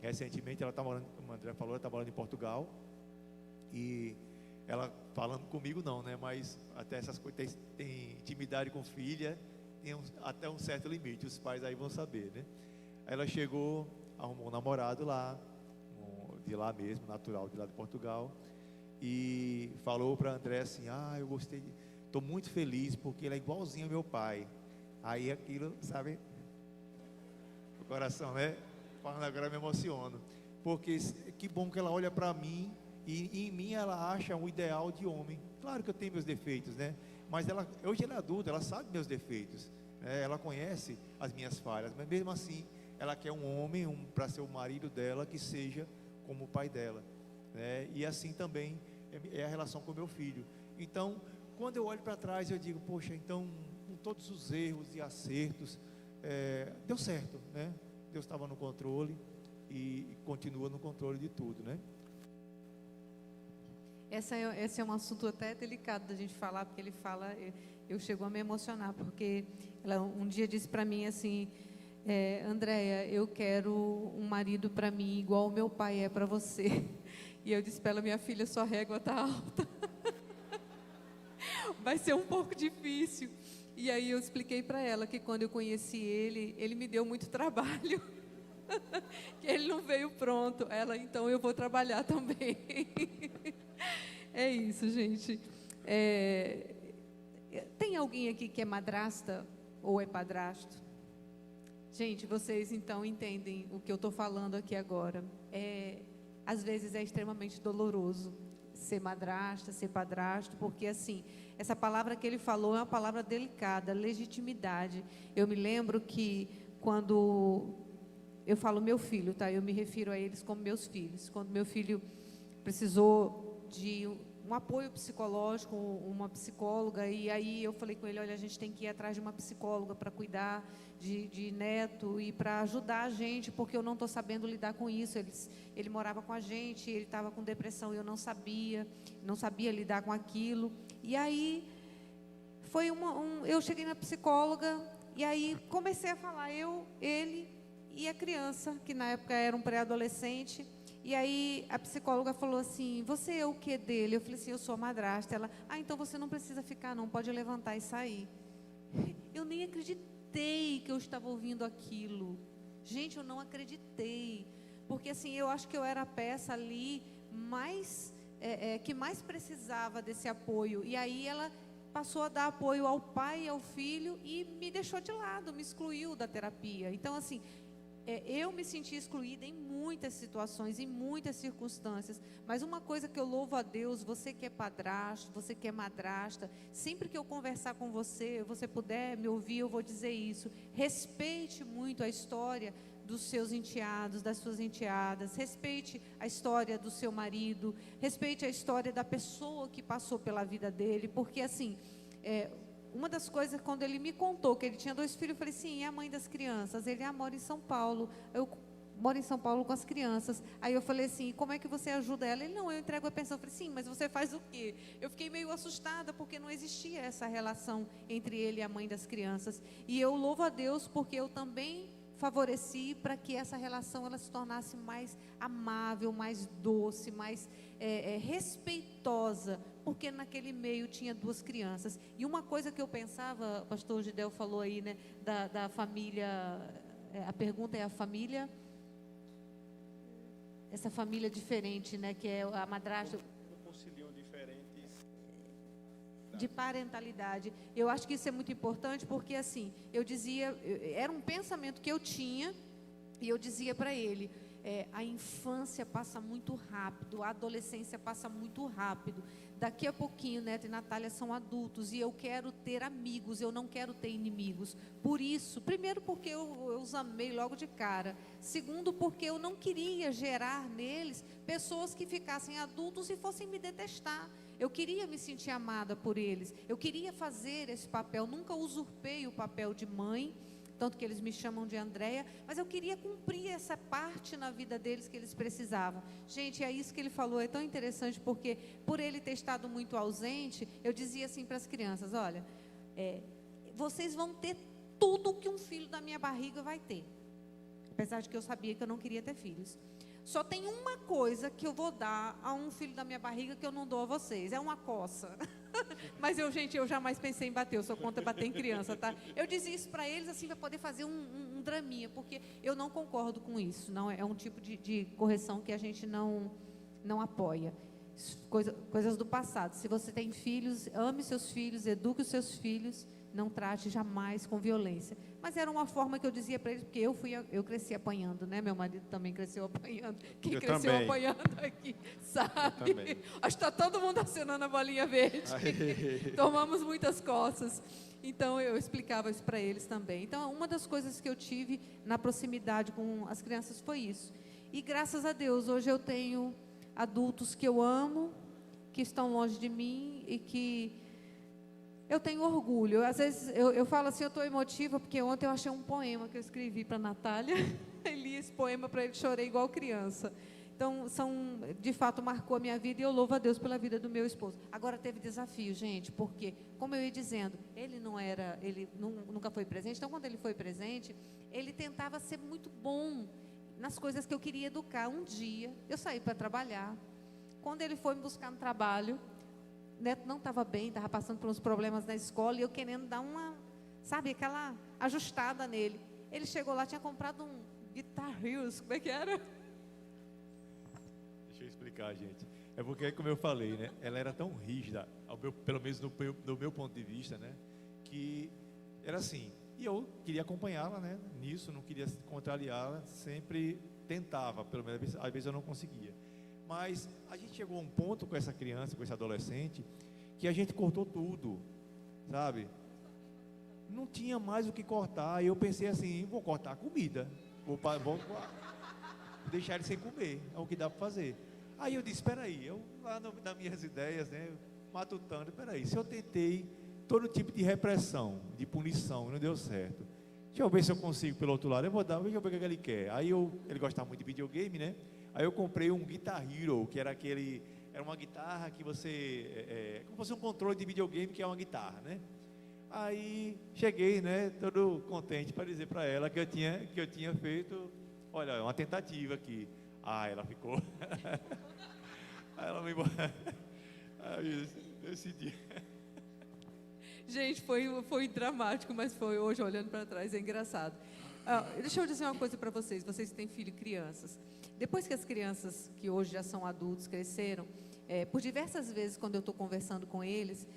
recentemente, ela está morando, como o André falou, ela está morando em Portugal, e ela falando comigo não, né? Mas até essas coisas, tem intimidade com filha, tem até um certo limite, os pais aí vão saber, né? Aí ela chegou, arrumou um namorado lá, de lá mesmo, natural, de lá de Portugal, e falou para André assim: eu gostei, estou muito feliz porque ele é igualzinho ao meu pai. Aí aquilo, sabe, o coração, né? Falando agora eu me emociono, porque que bom que ela olha para mim e em mim ela acha um ideal de homem. Claro que eu tenho meus defeitos, né? Mas hoje ela é adulta, ela sabe meus defeitos, né? Ela conhece as minhas falhas, mas mesmo assim ela quer um homem para ser o marido dela que seja como o pai dela, né? E assim também é a relação com o meu filho. Então, quando eu olho para trás, eu digo: poxa, então, com todos os erros e acertos, deu certo, né? Deus estava no controle e continua no controle de tudo, né? Esse é um assunto até delicado da gente falar, porque ele fala, eu chego a me emocionar, porque ela um dia disse para mim assim: Andréia, eu quero um marido para mim igual o meu pai é para você. E eu disse para ela: minha filha, sua régua está alta. Vai ser um pouco difícil. E aí eu expliquei para ela que quando eu conheci ele me deu muito trabalho. Que ele não veio pronto. Ela: então eu vou trabalhar também. É isso, gente. Tem alguém aqui que é madrasta ou é padrasto? Gente, vocês então entendem o que eu estou falando aqui agora. Às vezes é extremamente doloroso ser madrasta, ser padrasto, porque assim, essa palavra que ele falou é uma palavra delicada, legitimidade. Eu me lembro que quando eu falo meu filho, tá? Eu me refiro a eles como meus filhos. Quando meu filho precisou de um apoio psicológico, uma psicóloga, e aí eu falei com ele: olha, a gente tem que ir atrás de uma psicóloga para cuidar de neto e para ajudar a gente, porque eu não estou sabendo lidar com isso. Ele morava com a gente, ele estava com depressão e eu não sabia lidar com aquilo. E aí foi eu cheguei na psicóloga e aí comecei a falar, ele e a criança, que na época era um pré-adolescente. E aí a psicóloga falou assim: você é o que dele? Eu falei assim: eu sou a madrasta. Ela: então você não precisa ficar não, pode levantar e sair. Eu nem acreditei que eu estava ouvindo aquilo. Gente, eu não acreditei. Porque assim, eu acho que eu era a peça ali que mais precisava desse apoio. E aí ela passou a dar apoio ao pai e ao filho e me deixou de lado, me excluiu da terapia. Então, assim, eu me senti excluída em muitas situações, em muitas circunstâncias, mas uma coisa que eu louvo a Deus, você que é padrasto, você que é madrasta, sempre que eu conversar com você, você puder me ouvir, eu vou dizer isso: respeite muito a história dos seus enteados, das suas enteadas, respeite a história do seu marido, respeite a história da pessoa que passou pela vida dele, porque assim, uma das coisas, quando ele me contou que ele tinha 2 filhos, eu falei, sim, e a mãe das crianças? Ele mora em São Paulo. Eu moro em São Paulo com as crianças. Aí eu falei assim, como é que você ajuda ela? Ele, não, eu entrego a pensão. Eu falei, sim, mas você faz o quê? Eu fiquei meio assustada, porque não existia essa relação entre ele e a mãe das crianças. E eu louvo a Deus, porque eu também favoreci para que essa relação ela se tornasse mais amável, mais doce, mais respeitosa, porque naquele meio tinha 2 crianças. E uma coisa que eu pensava, o pastor Gidel falou aí, né, da família, a pergunta é a família, essa família diferente, né, que é a madrasta, Conciliam diferentes. de parentalidade. Eu acho que isso é muito importante, porque assim, eu dizia, era um pensamento que eu tinha, e eu dizia para ele, a infância passa muito rápido, a adolescência passa muito rápido, daqui a pouquinho Neto e Natália são adultos, e eu quero ter amigos, eu não quero ter inimigos. Por isso, primeiro porque eu os amei logo de cara, segundo porque eu não queria gerar neles pessoas que ficassem adultos e fossem me detestar. Eu queria me sentir amada por eles, eu queria fazer esse papel, nunca usurpei o papel de mãe, tanto que eles me chamam de Andréia, mas eu queria cumprir essa parte na vida deles que eles precisavam. Gente, é isso que ele falou, é tão interessante, porque por ele ter estado muito ausente, eu dizia assim para as crianças, olha, vocês vão ter tudo que um filho da minha barriga vai ter, apesar de que eu sabia que eu não queria ter filhos. Só tem uma coisa que eu vou dar a um filho da minha barriga que eu não dou a vocês, é uma coça. Mas gente, eu jamais pensei em bater, eu sou contra bater em criança, tá? Eu dizia isso para eles assim, para poder fazer um draminha, porque eu não concordo com isso, não é um tipo de correção que a gente não apoia. Coisas do passado. Se você tem filhos, ame seus filhos, eduque os seus filhos, não trate jamais com violência. Mas era uma forma que eu dizia para eles, porque eu cresci apanhando, né? Meu marido também cresceu apanhando. Quem Eu cresceu também. apanhando aqui, sabe? Acho que está todo mundo acenando a bolinha verde. Tomamos muitas coças. Então, eu explicava isso para eles também. Então, uma das coisas que eu tive na proximidade com as crianças foi isso. E graças a Deus, hoje eu tenho adultos que eu amo, que estão longe de mim e que eu tenho orgulho. Às vezes eu falo assim, eu estou emotiva, porque ontem eu achei um poema que eu escrevi para a Natália. Eu li esse poema para ele, chorei igual criança. Então, de fato, marcou a minha vida, e eu louvo a Deus pela vida do meu esposo. Agora teve desafio, gente, porque, como eu ia dizendo, ele nunca foi presente. Então, quando ele foi presente, ele tentava ser muito bom nas coisas que eu queria educar. Um dia, eu saí para trabalhar. Quando ele foi me buscar no trabalho, Neto não estava bem, estava passando por uns problemas na escola, e eu querendo dar aquela ajustada nele. Ele chegou lá, tinha comprado um Guitar Hero, como é que era? Deixa eu explicar, gente. É porque, como eu falei, né? Ela era tão rígida, pelo menos do meu ponto de vista, né? Que era assim. E eu queria acompanhá-la, né? Nisso, não queria contrariá-la. Sempre tentava, pelo menos às vezes eu não conseguia. Mas a gente chegou a um ponto com essa criança, com esse adolescente, que a gente cortou tudo, sabe? Não tinha mais o que cortar. E eu pensei assim, vou cortar a comida. Vou deixar ele sem comer. É o que dá para fazer. Aí eu disse, espera aí, eu lá nas minhas ideias, né, matutando, espera aí, se eu tentei todo tipo de repressão, de punição, não deu certo. Deixa eu ver se eu consigo pelo outro lado. Eu vou dar, deixa eu ver o que ele quer. Aí ele gostava muito de videogame, né? Aí eu comprei um Guitar Hero, que era uma guitarra que você, como se fosse um controle de videogame, que é uma guitarra, né? Aí cheguei, né, todo contente para dizer para ela que eu tinha feito, olha, uma tentativa aqui. Ela ficou. Aí ela me aí esse dia. Gente, foi dramático, mas foi hoje, olhando para trás, é engraçado. Deixa eu dizer uma coisa para vocês que têm filhos e crianças. Depois que as crianças, que hoje já são adultos, cresceram, por diversas vezes, quando eu estou conversando com eles,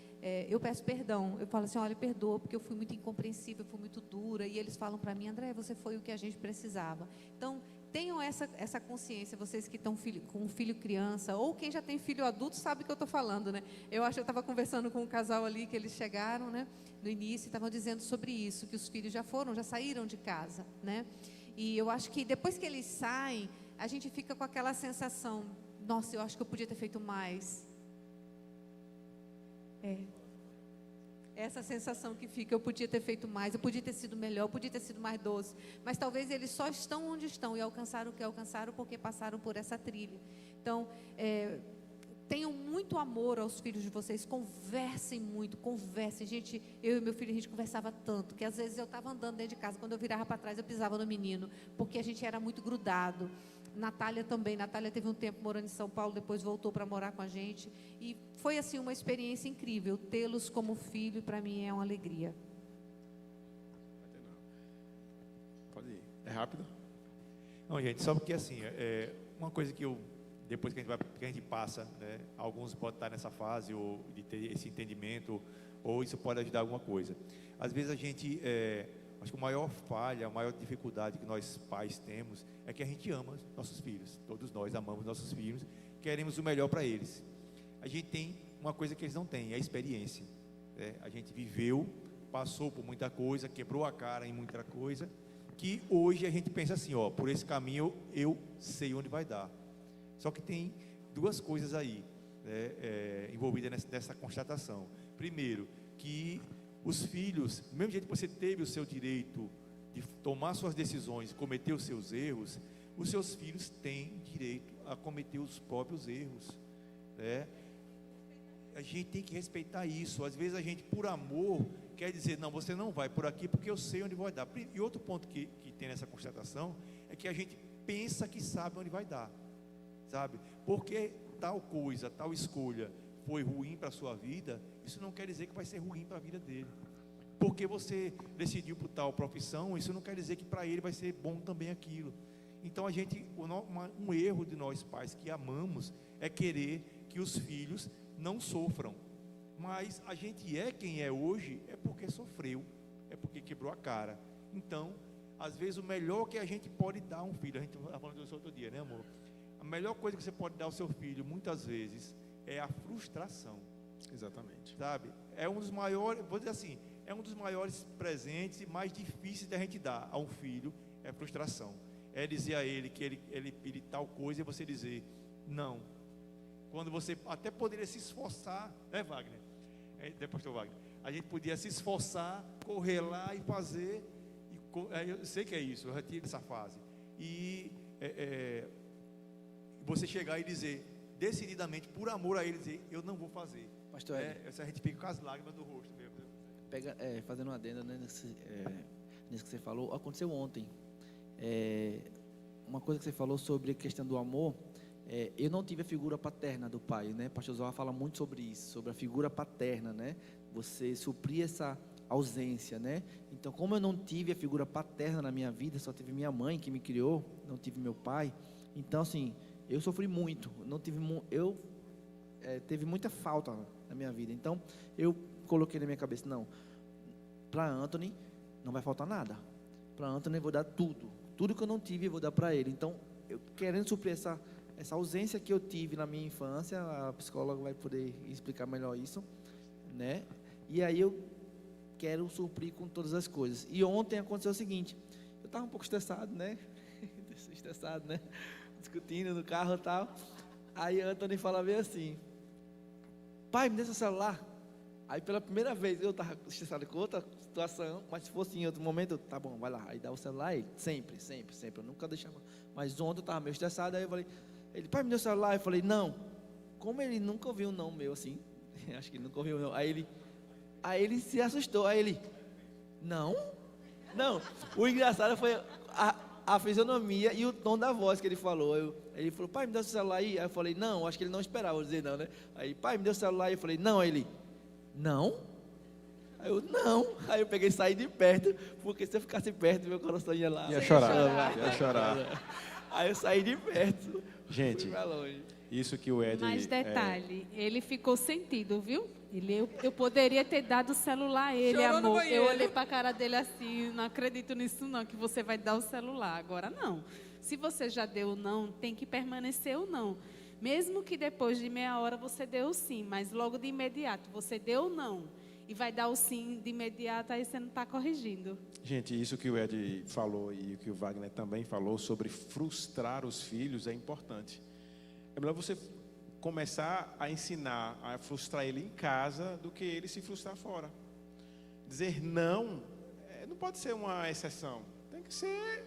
eu peço perdão. Eu falo assim, olha, perdoa, porque eu fui muito incompreensível, eu fui muito dura. E eles falam para mim, André, você foi o que a gente precisava. Então, tenham essa consciência, vocês que estão com um filho criança, ou quem já tem filho adulto sabe o que eu estou falando, né? Eu estava conversando com um casal ali, que eles chegaram, né, no início, e estavam dizendo sobre isso, que os filhos já saíram de casa, né? E eu acho que depois que eles saem, a gente fica com aquela sensação, nossa, eu acho que eu podia ter feito mais. Essa sensação que fica, eu podia ter feito mais, eu podia ter sido melhor, eu podia ter sido mais doce. Mas talvez eles só estão onde estão e alcançaram o que alcançaram porque passaram por essa trilha. Então, tenham muito amor aos filhos de vocês, conversem muito, conversem. Gente, eu e meu filho, a gente conversava tanto, que às vezes eu estava andando dentro de casa, quando eu virava para trás, eu pisava no menino, porque a gente era muito grudado. Natália também, Natália teve um tempo morando em São Paulo, depois voltou para morar com a gente, e foi assim uma experiência incrível, tê-los como filho, para mim é uma alegria. Pode ir, é rápido? Não, gente, só porque assim, uma coisa que depois que a gente passa, né, alguns podem estar nessa fase, ou de ter esse entendimento, ou isso pode ajudar alguma coisa. Às vezes a gente, acho que a maior falha, a maior dificuldade que nós pais temos, é que a gente ama nossos filhos. Todos nós amamos nossos filhos, queremos o melhor para eles. A gente tem uma coisa que eles não têm, é a experiência, né? A gente viveu, passou por muita coisa, quebrou a cara em muita coisa, que hoje a gente pensa assim, por esse caminho eu sei onde vai dar. Só que tem duas coisas aí, né, envolvidas nessa constatação. Primeiro, que os filhos, do mesmo jeito que você teve o seu direito de tomar suas decisões e cometer os seus erros, os seus filhos têm direito a cometer os próprios erros, né? A gente tem que respeitar isso. Às vezes a gente, por amor, quer dizer, não, você não vai por aqui porque eu sei onde vai dar. E outro ponto que tem nessa constatação é que a gente pensa que sabe onde vai dar, sabe? Porque tal coisa, tal escolha foi ruim para a sua vida, isso não quer dizer que vai ser ruim para a vida dele. Porque você decidiu por tal profissão, isso não quer dizer que para ele vai ser bom também aquilo. Então um erro de nós pais que amamos é querer que os filhos não sofram. Mas a gente é quem é hoje é porque sofreu, é porque quebrou a cara. Então, às vezes o melhor que a gente pode dar a um filho, a gente estava falando disso outro dia, né, amor? A melhor coisa que você pode dar ao seu filho, muitas vezes, é a frustração. Exatamente. Sabe? É um dos maiores, vou dizer assim, é um dos maiores presentes e mais difíceis da gente dar a um filho, é a frustração. É dizer a ele que ele pede tal coisa e você dizer não. Quando você até poderia se esforçar, né, Wagner? Pastor Wagner, a gente podia se esforçar, correr lá e fazer, eu sei que é isso, eu retiro essa fase. E você chegar e dizer, decididamente, por amor a ele, dizer, eu não vou fazer. Pastor a gente fica com as lágrimas do rosto mesmo. Fazendo um adendo, né, nisso que você falou, aconteceu ontem. Uma coisa que você falou sobre a questão do amor, eu não tive a figura paterna do pai, né? Pastor Zohar fala muito sobre isso, sobre a figura paterna, né? Você suprir essa ausência, né? Então, como eu não tive a figura paterna na minha vida, só tive minha mãe que me criou, não tive meu pai. Então, assim, eu sofri muito, teve muita falta na minha vida. Então, eu coloquei na minha cabeça, não, para Anthony não vai faltar nada. Para Anthony eu vou dar tudo que eu não tive eu vou dar para ele. Então, eu querendo suprir essa ausência que eu tive na minha infância, a psicóloga vai poder explicar melhor isso, né? E aí eu quero suprir com todas as coisas. E ontem aconteceu o seguinte, eu estava um pouco estressado, né? Discutindo no carro e tal. Aí Anthony fala bem assim, pai, me dê seu celular. Aí pela primeira vez eu estava estressado com outra situação, mas se fosse em outro momento, tá bom, vai lá. Aí dá o celular a ele, sempre, eu nunca deixava. Mas ontem eu estava meio estressado, aí eu falei, ele, pai, me deu o celular. Eu falei, não. Como ele nunca ouviu um não meu assim, acho que ele nunca ouviu um não. Aí ele se assustou, aí ele, não. O engraçado foi a fisionomia e o tom da voz que ele falou. Ele falou, pai, me deu o celular aí. Aí eu falei, não, acho que ele não esperava eu dizer não, né? Aí, pai, me deu o celular aí. Eu falei, não. Aí ele, não? Aí eu, não. Aí eu peguei e saí de perto, porque se eu ficasse perto, meu coração ia chorar. Ia chorar. Aí eu saí de perto. Gente, fui pra longe. Isso que o Ed... Mais detalhe, ele ficou sentido, viu? Eu poderia ter dado o celular a ele, Chorou no amor. banheiro. Eu olhei para a cara dele assim, não acredito nisso não, que você vai dar o celular. Agora não. Se você já deu o não, tem que permanecer o não. Mesmo que depois de meia hora você deu o sim, mas logo de imediato você deu o não e vai dar o sim de imediato, aí você não está corrigindo. Gente, isso que o Ed falou e o que o Wagner também falou sobre frustrar os filhos é importante. É melhor você começar a ensinar a frustrar ele em casa do que ele se frustrar fora. Dizer não não pode ser uma exceção, tem que ser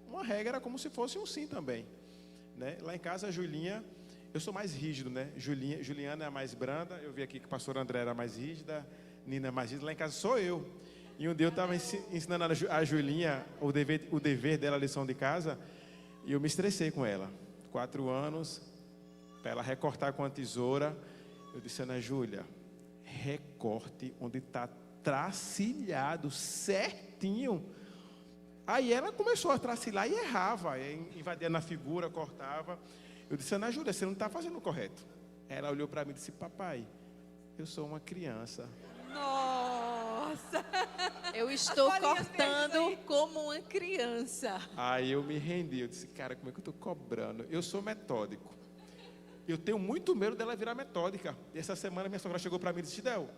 uma regra como se fosse um sim também, né? Lá em casa a Julinha, eu sou mais rígido, né? Juliana é a mais branda, eu vi aqui que a pastora André era mais rígida, Nina é mais rígida, lá em casa sou eu. E um dia eu estava ensinando a Julinha o dever dela, a lição de casa, e eu me estressei com ela. 4 anos, para ela recortar com a tesoura, eu disse: Ana Júlia, recorte onde está tracilhado certinho. Aí ela começou a tracilhar e errava, invadia na figura, cortava. Eu disse: Ana Júlia, você não está fazendo o correto. Ela olhou para mim e disse: papai, eu sou uma criança. Nossa! Eu estou As bolinhas cortando verdes aí. como uma criança. Aí eu me rendi, eu disse: cara, como é que eu estou cobrando? Eu sou metódico. Eu tenho muito medo dela virar metódica. E essa semana minha sogra chegou para mim e disse: Del,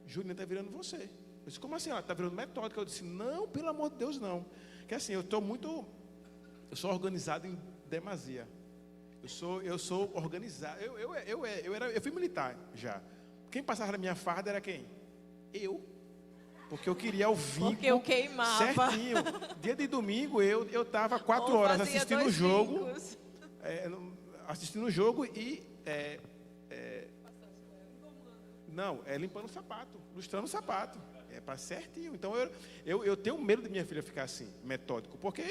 Juliana está virando você. Eu disse: como assim? Ela está virando metódica. Eu disse: não, pelo amor de Deus, não. Porque assim, eu sou organizado em demasia. Eu sou organizado. Eu fui militar já. Quem passava na minha farda era quem? Eu. Porque eu queria ouvir. Porque eu queimava. Certinho. Dia de domingo eu estava 4 Ou horas fazia assistindo o 2 jogo. bingos. Assistindo o jogo e limpando o sapato, lustrando o sapato. É para certinho. Então eu tenho medo de minha filha ficar assim, metódico, porque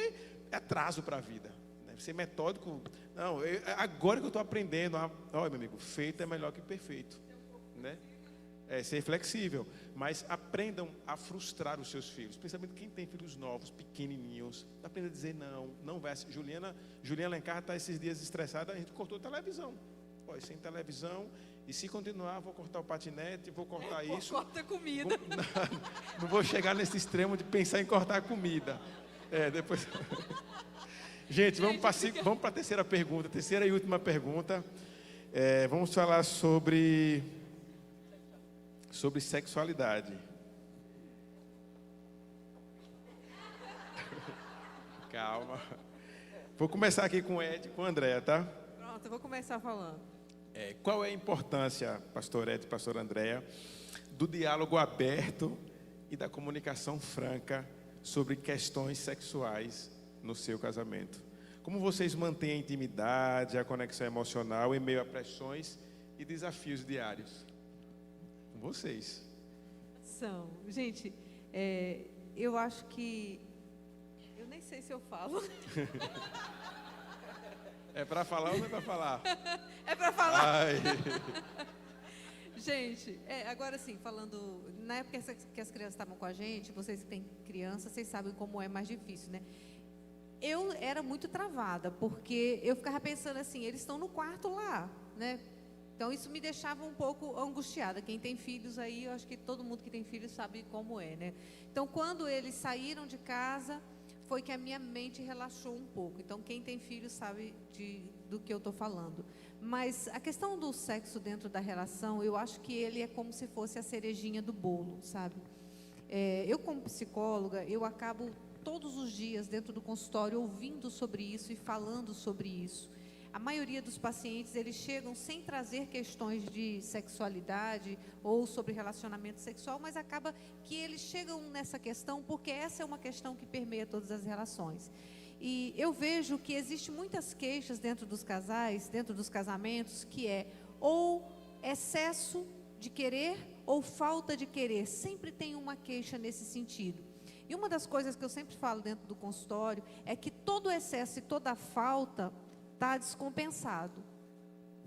é atraso para a vida. Né? Ser metódico. Não, agora que eu estou aprendendo, olha, meu amigo, feito é melhor que perfeito. Né? Ser flexível. Mas aprendam a frustrar os seus filhos. Principalmente quem tem filhos novos, pequenininhos. Aprenda a dizer não. Não vai. Juliana Lencar está esses dias estressada. A gente cortou a televisão. Olha, sem televisão. E se continuar, vou cortar o patinete, vou cortar isso. Corta comida. Não vou chegar nesse extremo de pensar em cortar a comida. Depois. Gente, vamos para a terceira pergunta. Terceira e última pergunta. Vamos falar sobre sexualidade. Calma. Vou começar aqui com o Ed e com a Andréa, tá? Pronto, eu vou começar falando. Qual é a importância, pastor Ed e pastor Andréa, do diálogo aberto e da comunicação franca sobre questões sexuais no seu casamento? Como vocês mantêm a intimidade, a conexão emocional em meio a pressões e desafios diários? Com vocês. Gente, eu acho que... Eu nem sei se eu falo. É para falar ou não é para falar? É para falar. Ai. Gente, agora sim, falando... Na época que as crianças estavam com a gente, vocês que têm criança, vocês sabem como é mais difícil, né? Eu era muito travada, porque eu ficava pensando assim, eles estão no quarto lá, né? Então, isso me deixava um pouco angustiada. Quem tem filhos aí, eu acho que todo mundo que tem filhos sabe como é, né? Então, quando eles saíram de casa, foi que a minha mente relaxou um pouco. Então, quem tem filhos sabe do que eu estou falando. Mas a questão do sexo dentro da relação, eu acho que ele é como se fosse a cerejinha do bolo, sabe? Eu, como psicóloga, eu acabo todos os dias dentro do consultório ouvindo sobre isso e falando sobre isso. A maioria dos pacientes, eles chegam sem trazer questões de sexualidade ou sobre relacionamento sexual, mas acaba que eles chegam nessa questão porque essa é uma questão que permeia todas as relações. E eu vejo que existe muitas queixas dentro dos casais, dentro dos casamentos, que é ou excesso de querer ou falta de querer. Sempre tem uma queixa nesse sentido. E uma das coisas que eu sempre falo dentro do consultório é que todo excesso e toda falta está descompensado.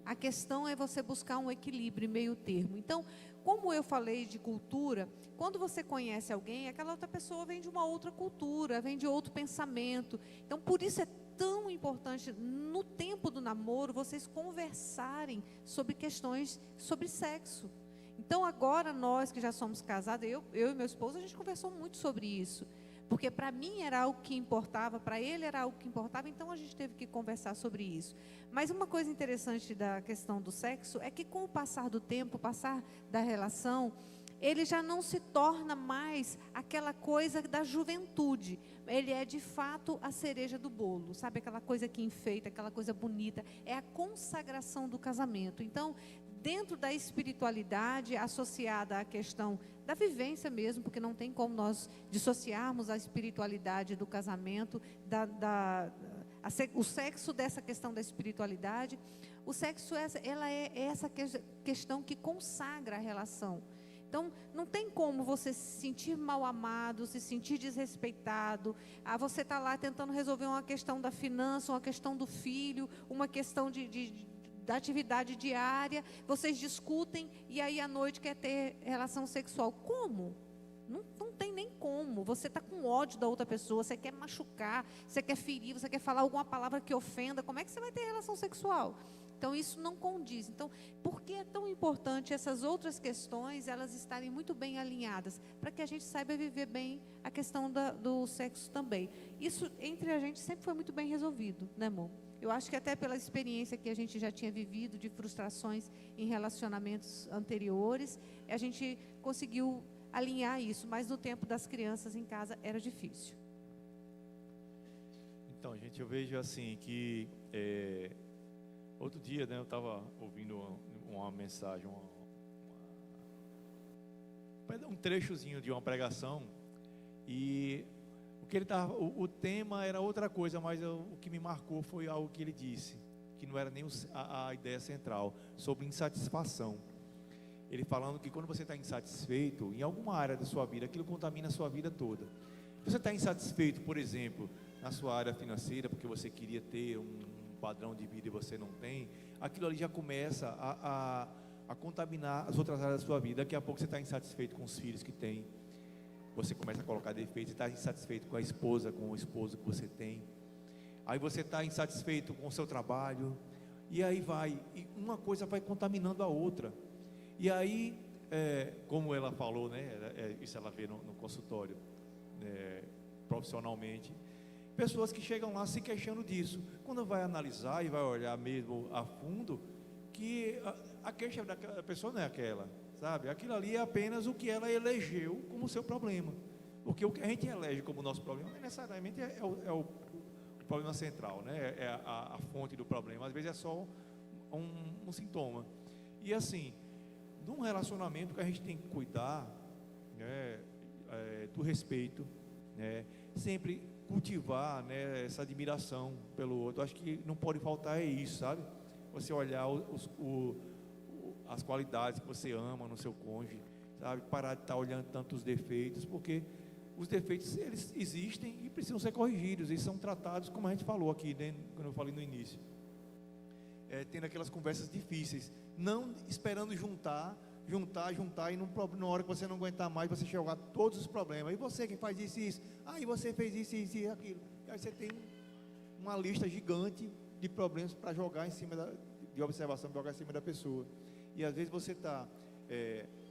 A questão é você buscar um equilíbrio, meio termo. Então, como eu falei de cultura, quando você conhece alguém, aquela outra pessoa vem de uma outra cultura, vem de outro pensamento. Então, por isso é tão importante, no tempo do namoro, vocês conversarem sobre questões sobre sexo. Então, agora, nós que já somos casados, eu e meu esposo, a gente conversou muito sobre isso. Porque para mim era algo que importava, para ele era algo que importava, então a gente teve que conversar sobre isso. Mas uma coisa interessante da questão do sexo é que com o passar do tempo, o passar da relação, ele já não se torna mais aquela coisa da juventude. Ele é de fato a cereja do bolo, sabe? Aquela coisa que enfeita, aquela coisa bonita. É a consagração do casamento. Então, dentro da espiritualidade associada à questão da vivência mesmo, porque não tem como nós dissociarmos a espiritualidade do casamento, o sexo dessa questão da espiritualidade. O sexo ela é essa questão que consagra a relação. Então, não tem como você se sentir mal amado, se sentir desrespeitado. Você está lá tentando resolver uma questão da finança, uma questão do filho, uma questão da atividade diária. Vocês discutem e aí à noite quer ter relação sexual. Como? Não tem nem como. Você está com ódio da outra pessoa, você quer machucar, você quer ferir, você quer falar alguma palavra que ofenda. Como é que você vai ter relação sexual? Então, isso não condiz. Então, por que é tão importante essas outras questões, elas estarem muito bem alinhadas? Para que a gente saiba viver bem a questão do sexo também. Isso, entre a gente, sempre foi muito bem resolvido, né, amor? Eu acho que até pela experiência que a gente já tinha vivido, de frustrações em relacionamentos anteriores, a gente conseguiu alinhar isso. Mas no tempo das crianças em casa, era difícil. Então, gente, eu vejo assim que... outro dia, né, eu estava ouvindo uma mensagem, um trechozinho de uma pregação, e o tema era outra coisa, mas o que me marcou foi algo que ele disse, que não era nem a ideia central, sobre insatisfação. Ele falando que quando você está insatisfeito em alguma área da sua vida, aquilo contamina a sua vida toda. Se você está insatisfeito, por exemplo, na sua área financeira, porque você queria ter um padrão de vida e você não tem, aquilo ali já começa a contaminar as outras áreas da sua vida. Daqui a pouco você está insatisfeito com os filhos que tem, você começa a colocar defeitos, você está insatisfeito com a esposa, com o esposo que você tem, aí você está insatisfeito com o seu trabalho, e aí e uma coisa vai contaminando a outra, e aí, como ela falou, né, isso ela vê no consultório, profissionalmente, pessoas que chegam lá se queixando disso. Quando vai analisar e vai olhar mesmo a fundo, que a queixa daquela pessoa não é aquela, sabe? Aquilo ali é apenas o que ela elegeu como seu problema. Porque o que a gente elege como nosso problema, não necessariamente é o problema central, né? É a fonte do problema. Às vezes é só um sintoma. E assim, num relacionamento que a gente tem que cuidar, né, do respeito, né, sempre cultivar, né, essa admiração pelo outro. Acho que não pode faltar isso, sabe? Você olhar as qualidades que você ama no seu cônjuge, sabe? Parar de estar olhando tantos defeitos, porque os defeitos, eles existem e precisam ser corrigidos, e são tratados, como a gente falou aqui, né, quando eu falei no início, tendo aquelas conversas difíceis, não esperando juntar, e na hora que você não aguentar mais, você jogar todos os problemas. E você que faz isso, e você fez isso e aquilo. E aí você tem uma lista gigante de problemas para jogar em cima de observação, jogar em cima da pessoa. E às vezes você está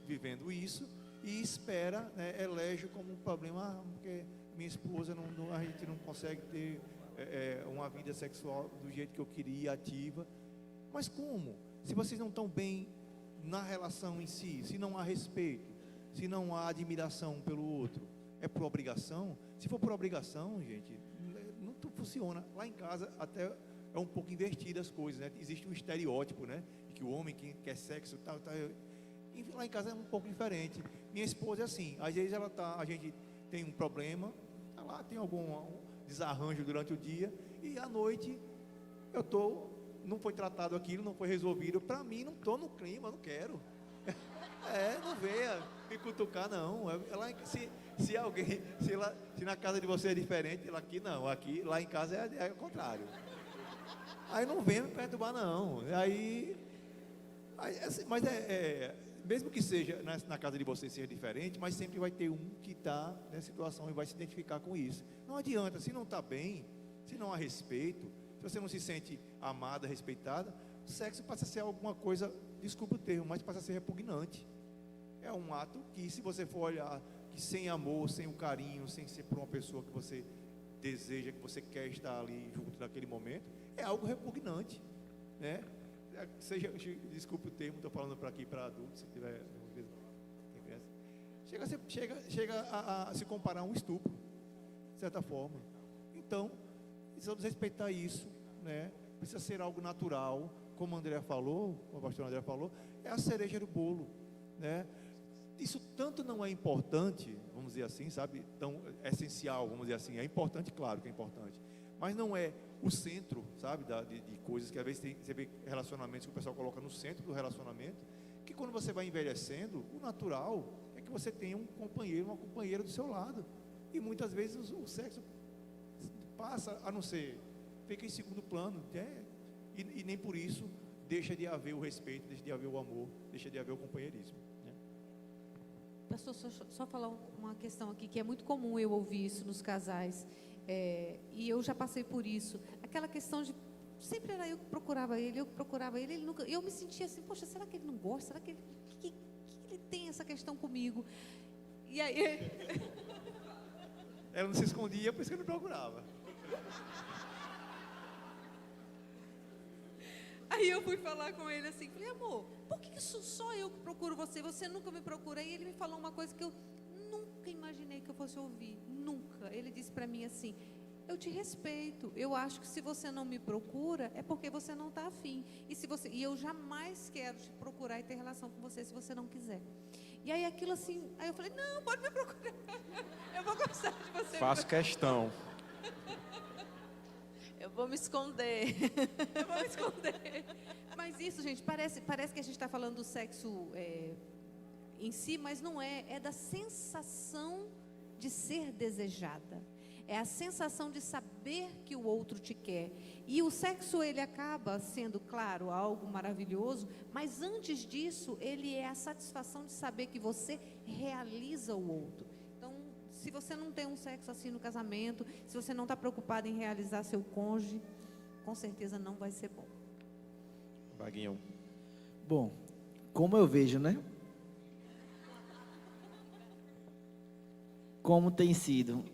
vivendo isso e espera, né, elege como um problema, porque minha esposa, a gente não consegue ter uma vida sexual do jeito que eu queria, ativa. Mas como? Se vocês não estão bem na relação em si, se não há respeito, se não há admiração pelo outro, é por obrigação? Se for por obrigação, gente, não funciona. Lá em casa até é um pouco invertido as coisas, né? Existe um estereótipo, né, de que o homem que quer sexo tal, e lá em casa é um pouco diferente. Minha esposa é assim, às vezes a gente tem um problema, lá tem algum desarranjo durante o dia, e à noite não foi tratado aquilo, não foi resolvido. Para mim, não estou no clima, não quero. Não venha me cutucar, não. Se na casa de você é diferente, aqui não. Lá em casa é o contrário. Aí não venha me perturbar, não. Aí Mas mesmo que seja na casa de vocês seja diferente, mas sempre vai ter um que está nessa situação e vai se identificar com isso. Não adianta, se não está bem, se não há respeito, se você não se sente amada, respeitada, o sexo passa a ser alguma coisa, desculpa o termo, mas passa a ser repugnante. É um ato que, se você for olhar, que sem amor, sem o carinho, sem ser por uma pessoa que você deseja, que você quer estar ali junto naquele momento, é algo repugnante, né? Desculpe o termo, estou falando para aqui para adultos, se tiver chega a se comparar a um estupro, de certa forma. Então, precisamos respeitar isso, né? Precisa ser algo natural, como o André falou, como o pastor André falou, é a cereja do bolo, né? Isso tanto não é importante, vamos dizer assim, sabe, tão essencial, vamos dizer assim, é importante, claro que é importante, mas não é o centro, sabe, de coisas que às vezes você vê relacionamentos que o pessoal coloca no centro do relacionamento, que quando você vai envelhecendo, o natural é que você tenha um companheiro, uma companheira do seu lado, e muitas vezes o sexo passa a não ser, fica em segundo plano, e nem por isso deixa de haver o respeito, deixa de haver o amor, deixa de haver o companheirismo. Pastor, só falar uma questão aqui, que é muito comum eu ouvir isso nos casais, e eu já passei por isso, aquela questão de, sempre era eu que procurava ele, ele nunca, eu me sentia assim, poxa, será que ele não gosta, será que ele tem essa questão comigo? E aí... Ela não se escondia, por isso que eu não procurava. Aí eu fui falar com ele assim, falei, amor, por que só eu que procuro você? Você nunca me procura. E ele me falou uma coisa que eu nunca imaginei que eu fosse ouvir, nunca. Ele disse para mim assim, eu te respeito, eu acho que se você não me procura, é porque você não está afim. E eu jamais quero te procurar e ter relação com você se você não quiser. E aí aquilo assim, aí eu falei, não, pode me procurar, eu vou gostar de você. Faço questão. Eu vou me esconder. Eu vou me esconder. Mas isso, gente, parece que a gente está falando do sexo em si, mas não é. É da sensação de ser desejada. É a sensação de saber que o outro te quer. E o sexo, ele acaba sendo, claro, algo maravilhoso, mas antes disso, ele é a satisfação de saber que você realiza o outro. Então, se você não tem um sexo assim no casamento, se você não está preocupado em realizar seu cônjuge, com certeza não vai ser bom. Vaguinho. Bom, como eu vejo, né? Como tem sido.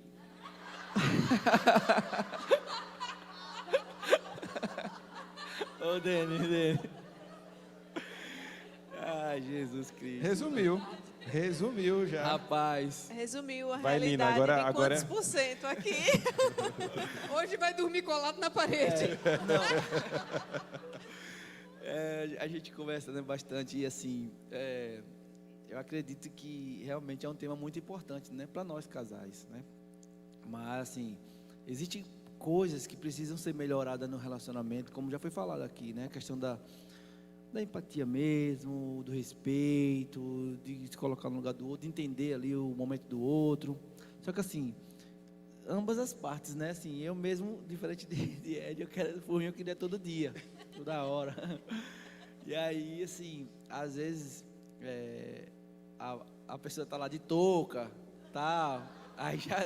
Ô, Deni. Ai, Jesus Cristo. Resumiu já. Rapaz. Resumiu a Vai, Lina, realidade de agora... quantos por cento aqui. Hoje vai dormir colado na parede. A gente conversa, né, bastante e assim, eu acredito que realmente é um tema muito importante, né, para nós casais, né? Mas assim, existem coisas que precisam ser melhoradas no relacionamento, como já foi falado aqui, né? A questão da empatia mesmo, do respeito, de se colocar no lugar do outro, de entender ali o momento do outro. Só que assim, ambas as partes, né? Assim, eu mesmo, diferente de Ed, eu queria todo dia, toda hora. E aí, assim, às vezes a pessoa tá lá de touca, tal, aí já...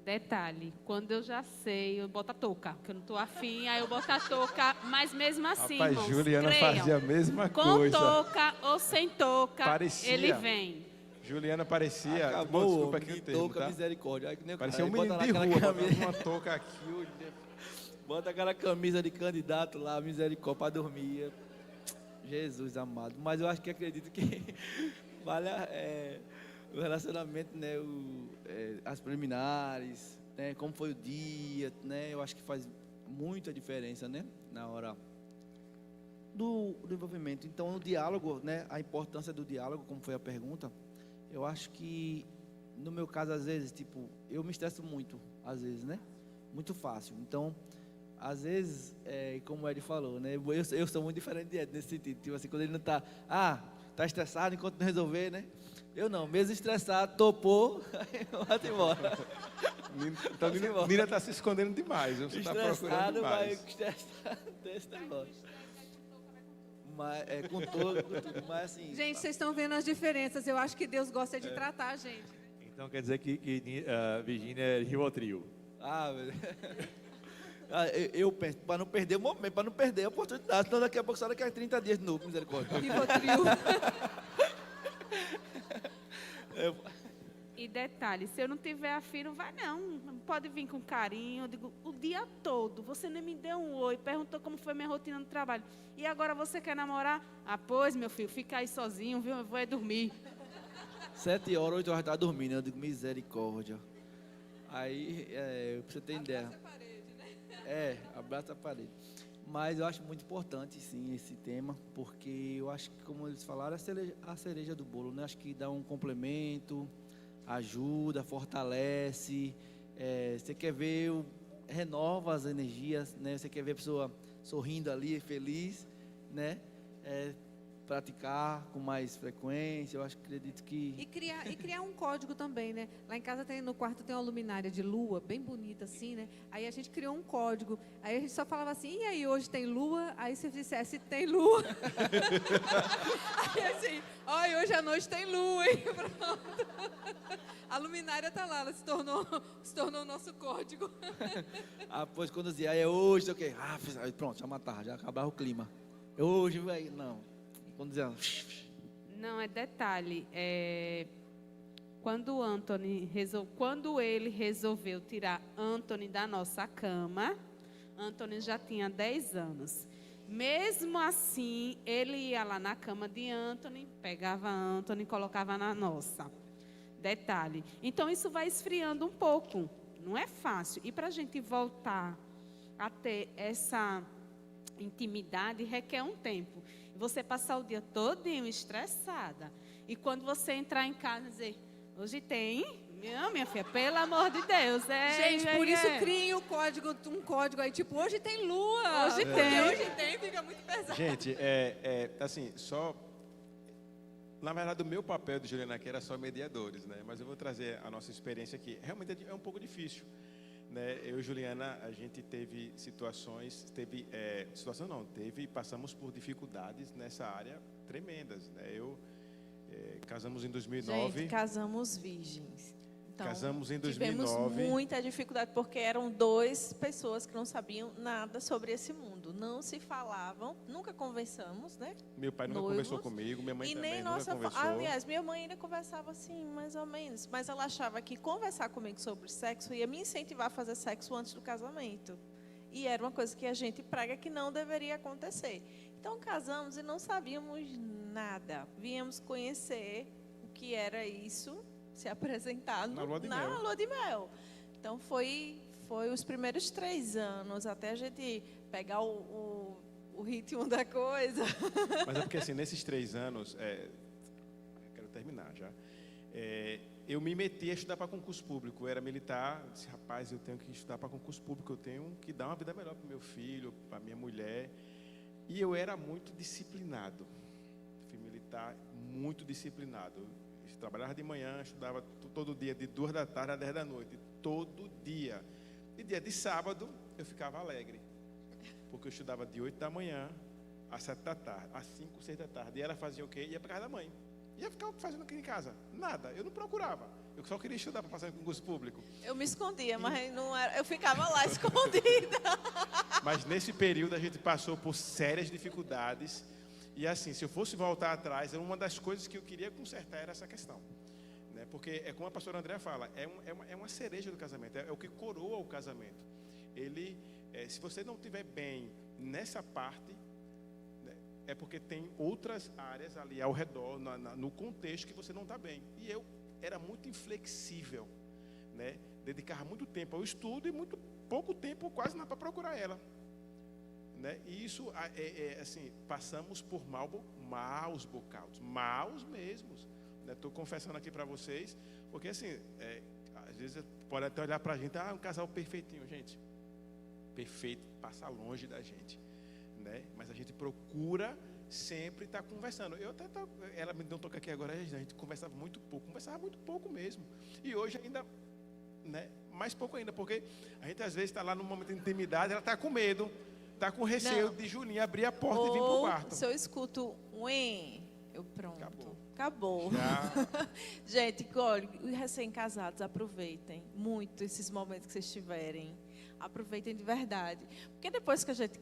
Detalhe, quando eu já sei, eu boto a touca, porque eu não estou afim, aí eu boto a touca, mas mesmo assim, Rapaz, irmãos, Juliana creiam, fazia a mesma com coisa. touca ou sem touca, Parecia. ele vem. Juliana parecia... Acabou, desculpa aqui o termo, touca, tá? misericórdia. Aí, que nem o Parecia um cara, menino bota de lá rua, aquela botava camisa, uma touca aqui. bota aquela camisa de candidato lá, misericórdia, para dormir. Jesus amado. Mas eu acho que acredito que vale o relacionamento, né, as preliminares, né, como foi o dia, né, eu acho que faz muita diferença, né, na hora do envolvimento. Então, o diálogo, né, a importância do diálogo, como foi a pergunta, eu acho que, no meu caso, às vezes, tipo, eu me estresso muito, às vezes, né, muito fácil. Então, às vezes, como o Ed falou, né, eu sou muito diferente de Ed nesse sentido, tipo assim, quando ele não está, tá estressado enquanto não resolver, né? Eu não, mesmo estressado, topou, aí vai embora. Então, Nina está se escondendo demais. Você está procurando Estressado, vai demais. estressado desse negócio. Mas, com tudo, mas assim... Gente, vocês estão vendo as diferenças. Eu acho que Deus gosta de tratar a gente. Então quer dizer que Virgínia é Rivotril. velho. Eu penso, para não perder o momento, para não perder a oportunidade, senão daqui a pouco só daqui a 30 dias de novo, misericórdia. Rivotril. E detalhe, se eu não tiver afim, não vai não. Pode vir com carinho. Eu digo, o dia todo, você nem me deu um oi, perguntou como foi minha rotina no trabalho. E agora você quer namorar? Ah, pois, meu filho, fica aí sozinho, viu? Eu vou dormir. 7 horas, 8 horas, estava dormindo, eu digo, misericórdia. Aí, pra você ter ideia. Abraça a parede, né? Abraça a parede. Mas eu acho muito importante, sim, esse tema, porque eu acho que, como eles falaram, a cereja do bolo, né? Acho que dá um complemento, ajuda, fortalece. Você quer ver, renova as energias, né? Você quer ver a pessoa sorrindo ali, feliz, né? Praticar com mais frequência, eu acredito que... E criar um código também, né? Lá em casa no quarto tem uma luminária de lua, bem bonita assim, né? Aí a gente criou um código. Aí a gente só falava assim, e aí, hoje tem lua? Aí se dissesse, tem lua. Aí assim, hoje à noite tem lua, hein? Pronto. A luminária tá lá, ela se tornou o nosso código. Pois quando dizia, hoje, sei o quê? Pronto, já matava, já acabava o clima. Hoje, vai, não. Quando dizia... Não, é detalhe. Quando ele resolveu tirar Anthony da nossa cama, Anthony já tinha 10 anos. Mesmo assim, ele ia lá na cama de Anthony, pegava Anthony e colocava na nossa. Detalhe. Então, isso vai esfriando um pouco. Não é fácil. E para a gente voltar a ter essa intimidade, requer um tempo. Você passar o dia todinho estressada. E quando você entrar em casa e dizer, hoje tem... Não, minha filha, pelo amor de Deus. Gente, por isso criem um código aí, tipo, hoje tem lua. Hoje Porque tem. hoje tem, fica muito pesado. Gente, assim, só... Na verdade, o meu papel de Juliana aqui era só mediadores, né? Mas eu vou trazer a nossa experiência aqui. Realmente é um pouco difícil, né? Eu e Juliana, a gente teve passamos por dificuldades nessa área tremendas, né? Casamos em 2009. Gente, casamos virgens. Então, Casamos em 2009. Tivemos muita dificuldade, porque eram 2 pessoas que não sabiam nada sobre esse mundo. Não se falavam, nunca conversamos, né? Meu pai nunca conversou comigo, minha mãe e também nem nunca conversou. Aliás, minha mãe ainda conversava assim, mais ou menos. Mas ela achava que conversar comigo sobre sexo ia me incentivar a fazer sexo antes do casamento. E era uma coisa que a gente prega que não deveria acontecer. Então, casamos e não sabíamos nada. Viemos conhecer o que era isso, se apresentar na lua de mel. Então, foi os primeiros 3 anos, até a gente pegar o ritmo da coisa. Mas é porque, assim, nesses 3 anos, quero terminar já, eu me meti a estudar para concurso público. Eu era militar, disse, rapaz, eu tenho que estudar para concurso público, eu tenho que dar uma vida melhor para o meu filho, para minha mulher. E eu era muito disciplinado. Fui militar muito disciplinado. Eu trabalhava de manhã, estudava todo dia, de 2 da tarde a 10 da noite. Todo dia. E dia de sábado, eu ficava alegre. Porque eu estudava de 8 da manhã às 7 da tarde, às 5, 6 da tarde. E ela fazia o quê? Ia para casa da mãe. Ia ficar fazendo aqui em casa. Nada. Eu não procurava. Eu só queria estudar para passar em concurso público. Eu me escondia, mas não era, eu ficava lá escondida. Mas nesse período a gente passou por sérias dificuldades. E assim, se eu fosse voltar atrás, uma das coisas que eu queria consertar era essa questão. Né? Porque é como a pastora Andréa fala, é uma cereja do casamento, é o que coroa o casamento. Se você não estiver bem nessa parte, né, é porque tem outras áreas ali ao redor, no contexto, que você não está bem. E eu era muito inflexível, né? Dedicava muito tempo ao estudo e muito pouco tempo, quase nada, para procurar ela. Né? E isso, assim, passamos por maus bocados, maus mesmos. Estou confessando aqui para vocês, porque assim, às vezes pode até olhar para a gente, um casal perfeitinho, gente. Perfeito passa longe da gente, né? Mas a gente procura sempre está conversando. Ela me deu um toque aqui agora, a gente conversava muito pouco mesmo. E hoje ainda, né, mais pouco ainda, porque a gente às vezes está lá num momento de intimidade, ela está com medo, está com receio de Julinha abrir a porta e vir para o quarto. Se eu escuto eu pronto. Acabou. Já. Gente, olha, os recém-casados, aproveitem muito esses momentos que vocês tiverem. Aproveitem de verdade. Porque depois que a gente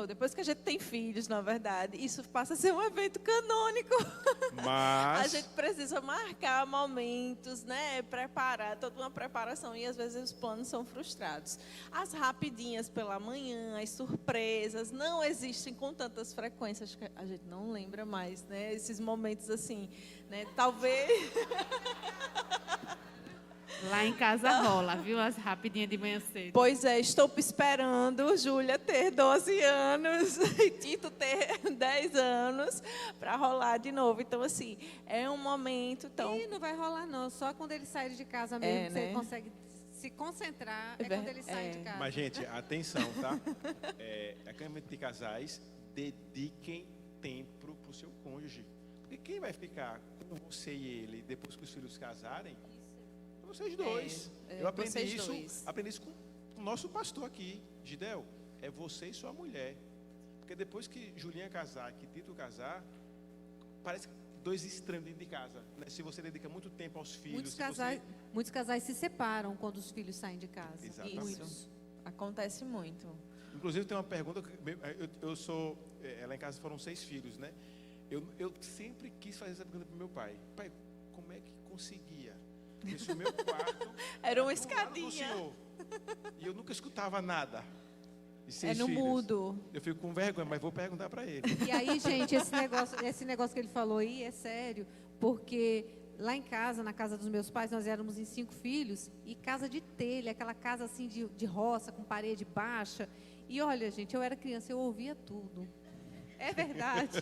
depois que a gente tem filhos, na verdade, isso passa a ser um evento canônico. Mas a gente precisa marcar momentos, né? Preparar, toda uma preparação. E às vezes os planos são frustrados. As rapidinhas pela manhã, as surpresas, não existem com tantas frequências que a gente não lembra mais, né? Esses momentos assim, né? Talvez... Lá em casa rola, viu? As rapidinhas de manhã cedo. Pois é, estou esperando Júlia ter 12 anos e Tito ter 10 anos para rolar de novo. Então, assim, é um momento tão... E não vai rolar, não. Só quando eles saírem de casa mesmo que né? você consegue se concentrar. É quando eles saem de casa. Mas, gente, atenção, tá? Acampamento de casais, dediquem tempo para o seu cônjuge. Porque quem vai ficar com você e ele depois que os filhos casarem? Vocês dois. Eu aprendi isso com o nosso pastor aqui, Gidel. É você e sua mulher. Porque depois que Julinha casar, que Tito casar, parece dois estranhos dentro de casa. Né? Se você dedica muito tempo aos filhos. Muitos casais se separam quando os filhos saem de casa. Exatamente. Isso. Acontece muito. Inclusive tem uma pergunta, lá em casa foram 6 filhos, né? Eu sempre quis fazer essa pergunta para o meu pai. Pai, como é que conseguia? Isso, o meu quarto era uma do lado do escadinha. senhor. E eu nunca escutava nada. É no mudo. Eu fico com vergonha, mas vou perguntar para ele. E aí, gente, esse negócio que ele falou aí é sério, porque lá em casa, na casa dos meus pais, nós éramos em 5 filhos, e casa de telha, aquela casa assim de roça, com parede baixa. E olha, gente, eu era criança, eu ouvia tudo. É verdade.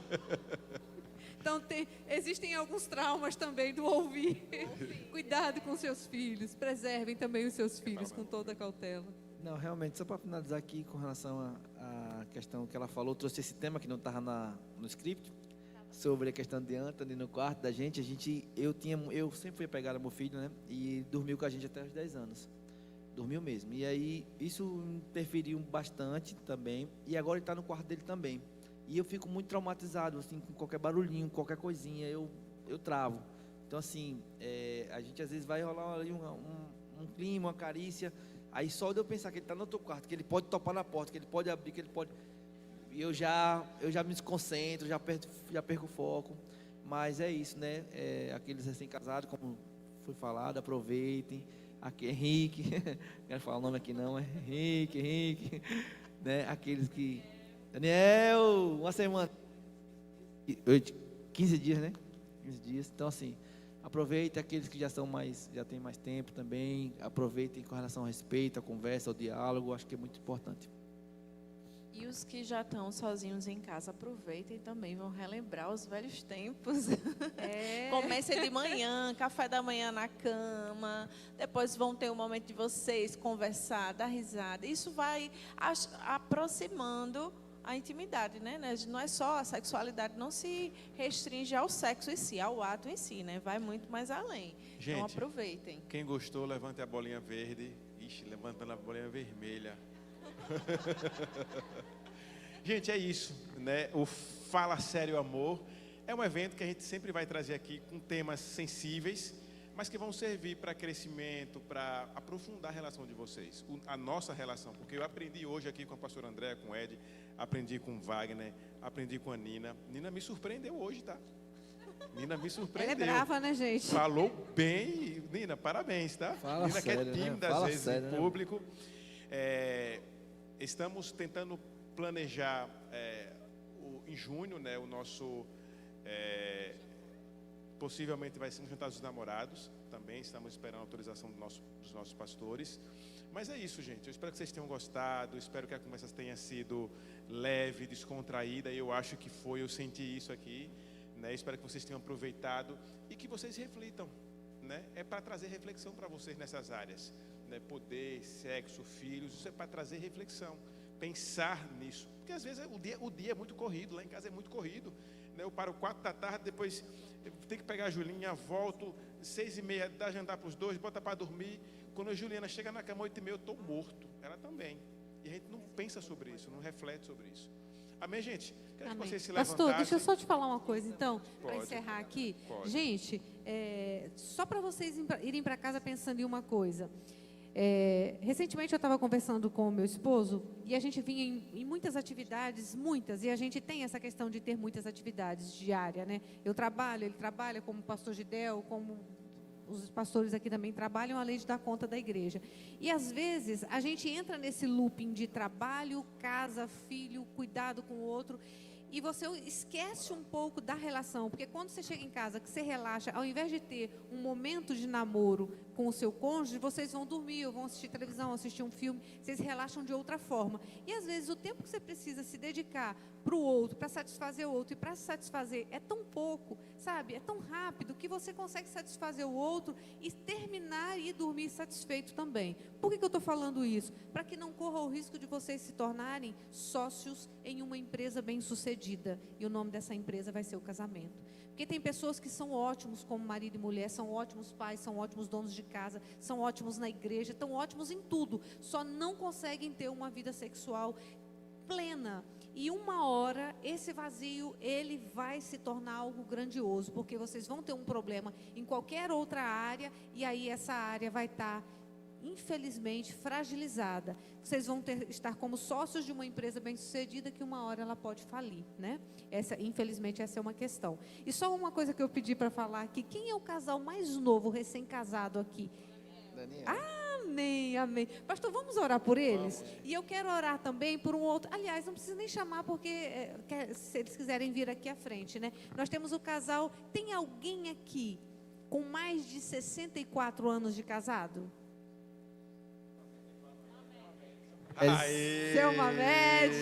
Então, existem alguns traumas também do ouvir. Cuidado com seus filhos, preservem também os seus filhos com toda a cautela. Não, realmente, só para finalizar aqui com relação à questão que ela falou, trouxe esse tema que não estava no script, sobre a questão de Anthony no quarto da gente. Eu sempre fui apegado ao meu filho, né? E dormiu com a gente até os 10 anos. Dormiu mesmo. E aí, isso interferiu bastante também. E agora ele está no quarto dele também. E eu fico muito traumatizado, assim, com qualquer barulhinho, qualquer coisinha, eu travo. Então, assim, a gente às vezes vai rolar ali um clima, uma carícia, aí só de eu pensar que ele está no outro quarto, que ele pode topar na porta, que ele pode abrir, que ele pode... E eu já me desconcentro, já perco o foco. Mas é isso, né? Aqueles recém-casados, como foi falado, aproveitem. Aqui, Henrique, não quero falar o nome aqui não, Henrique, né? Aqueles que... Daniel, uma semana, 15 dias, né? 15 dias. Então, assim, aproveitem aqueles que já têm mais tempo também. Aproveitem com relação ao respeito, à conversa, ao diálogo. Acho que é muito importante. E os que já estão sozinhos em casa, aproveitem também, vão relembrar os velhos tempos. Comecem de manhã, café da manhã na cama, depois vão ter um momento de vocês conversar, dar risada. Isso vai aproximando a intimidade, né? Não é só a sexualidade, não se restringe ao sexo em si, ao ato em si, né? Vai muito mais além. Gente, então aproveitem. Quem gostou, levante a bolinha verde. Ixi, levantando a bolinha vermelha. Gente, é isso, né? O Fala Sério Amor é um evento que a gente sempre vai trazer aqui com temas sensíveis, mas que vão servir para crescimento, para aprofundar a relação de vocês, a nossa relação, porque eu aprendi hoje aqui com a pastora Andréa, com o Ed, aprendi com o Wagner, aprendi com a Nina. Nina me surpreendeu hoje, tá? Nina me surpreendeu. Ela é brava, né, gente? Falou bem. Nina, parabéns, tá? Fala Nina sério, que é tímida, né? Fala às vezes, sério, em né? público. Estamos tentando planejar em junho, né, o nosso possivelmente vai ser um jantar dos namorados. Também estamos esperando a autorização dos nossos pastores. Mas é isso, gente. Eu espero que vocês tenham gostado. Espero que a conversa tenha sido leve, descontraída. Eu acho que foi. Eu senti isso aqui, né? Espero que vocês tenham aproveitado e que vocês reflitam, né? É para trazer reflexão para vocês nessas áreas, né? Poder, sexo, filhos. Isso é para trazer reflexão. pensar nisso. Porque às vezes o dia é muito corrido, lá em casa é muito corrido, né? Eu paro 4 da tarde, depois eu tenho que pegar a Julinha, volto, 6h30, dá jantar para os dois, bota para dormir. Quando a Juliana chega na cama 8h30, eu estou morto, ela também. E a gente não pensa sobre isso, não reflete sobre isso. Amém, gente? Quero que vocês se levantassem. Pastor, deixa eu só te falar uma coisa, então, para Pode. encerrar aqui. Pode. Gente, só para vocês irem para casa pensando em uma coisa. Recentemente eu estava conversando com o meu esposo e a gente vinha em muitas atividades, e a gente tem essa questão de ter muitas atividades diárias, né? Eu trabalho, ele trabalha como pastor Gidel, como os pastores aqui também trabalham, além de dar conta da igreja. E às vezes a gente entra nesse looping de trabalho, casa, filho, cuidado com o outro, e você esquece um pouco da relação, porque quando você chega em casa, que você relaxa, ao invés de ter um momento de namoro com o seu cônjuge, vocês vão dormir, ou vão assistir televisão, assistir um filme, vocês relaxam de outra forma. E às vezes o tempo que você precisa se dedicar para o outro, para satisfazer o outro, e para se satisfazer é tão pouco, sabe? É tão rápido que você consegue satisfazer o outro e terminar e dormir satisfeito também. Por que eu estou falando isso? Para que não corra o risco de vocês se tornarem sócios em uma empresa bem-sucedida. E o nome dessa empresa vai ser o casamento. Porque tem pessoas que são ótimos como marido e mulher, são ótimos pais, são ótimos donos de casa, são ótimos na igreja, estão ótimos em tudo, só não conseguem ter uma vida sexual plena. E uma hora, esse vazio, ele vai se tornar algo grandioso, porque vocês vão ter um problema em qualquer outra área, e aí essa área vai estar, infelizmente, fragilizada. Vocês vão estar como sócios de uma empresa bem-sucedida, que uma hora ela pode falir, né? Infelizmente, essa é uma questão. E só uma coisa que eu pedi para falar aqui: quem é o casal mais novo, recém-casado aqui? Daniel. Amém, amém. Pastor, vamos orar por eles? E eu quero orar também por um outro. Aliás, não precisa nem chamar, porque se eles quiserem vir aqui à frente, né? Nós temos o casal. Tem alguém aqui com mais de 64 anos de casado? Aê! Seu Mamed!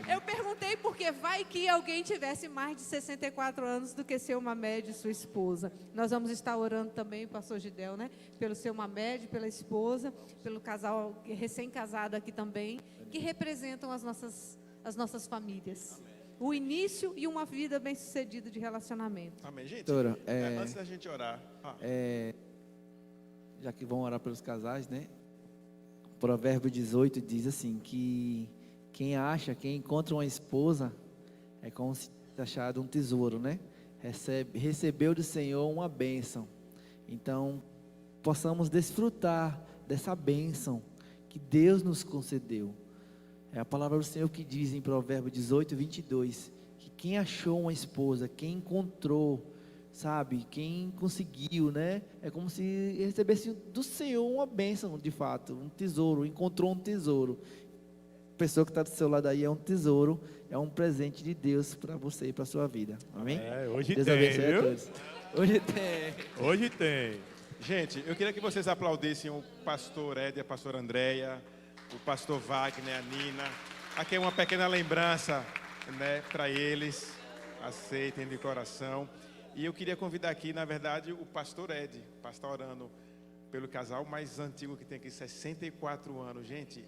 Eu perguntei porque vai que alguém tivesse mais de 64 anos do que seu Mamed e sua esposa. Nós vamos estar orando também, pastor Gidel, né? Pelo seu Mamed, pela esposa, pelo casal recém-casado aqui também, que representam as nossas famílias. Amém. O início e uma vida bem-sucedida de relacionamento. Amém, gente? Doutora, antes da gente orar... já que vão orar pelos casais, né? Provérbio 18 diz assim, que quem encontra uma esposa é como se tivesse achado um tesouro, né? Recebeu do Senhor uma bênção. Então, possamos desfrutar dessa bênção que Deus nos concedeu. É a palavra do Senhor que diz em Provérbio 18, 22, que quem achou uma esposa, quem encontrou, sabe, quem conseguiu, né? É como se recebesse do Senhor uma bênção, de fato, um tesouro, encontrou um tesouro. A pessoa que está do seu lado aí é um tesouro, é um presente de Deus para você e para a sua vida. Amém? Hoje Deus tem, abençoe a viu? todos. Hoje tem. Hoje tem. Gente, eu queria que vocês aplaudissem o pastor Ed, a pastora Andréia, o pastor Wagner, a Nina. Aqui é uma pequena lembrança, né, para eles. Aceitem de coração. E eu queria convidar aqui, na verdade, o pastor Ed, para estar orando pelo casal mais antigo que tem aqui, 64 anos. Gente,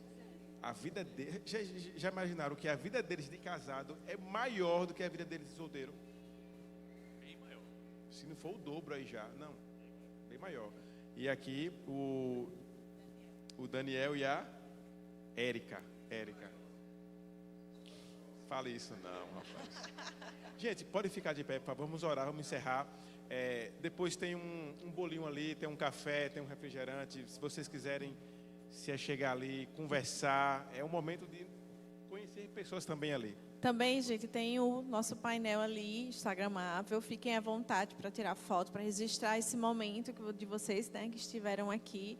a vida deles... Já imaginaram que a vida deles de casado é maior do que a vida deles de solteiro? Bem maior. Se não for o dobro aí já. Não, bem maior. E aqui o Daniel e a Érica. Fale isso não, rapaz. Gente, pode ficar de pé, por favor. Vamos orar, vamos encerrar. Depois tem um bolinho ali, tem um café, tem um refrigerante. Se vocês quiserem se chegar ali, conversar, é um momento de conhecer pessoas também ali. Também, gente, tem o nosso painel ali, instagramável. Fiquem à vontade para tirar foto, para registrar esse momento de vocês, né, que estiveram aqui.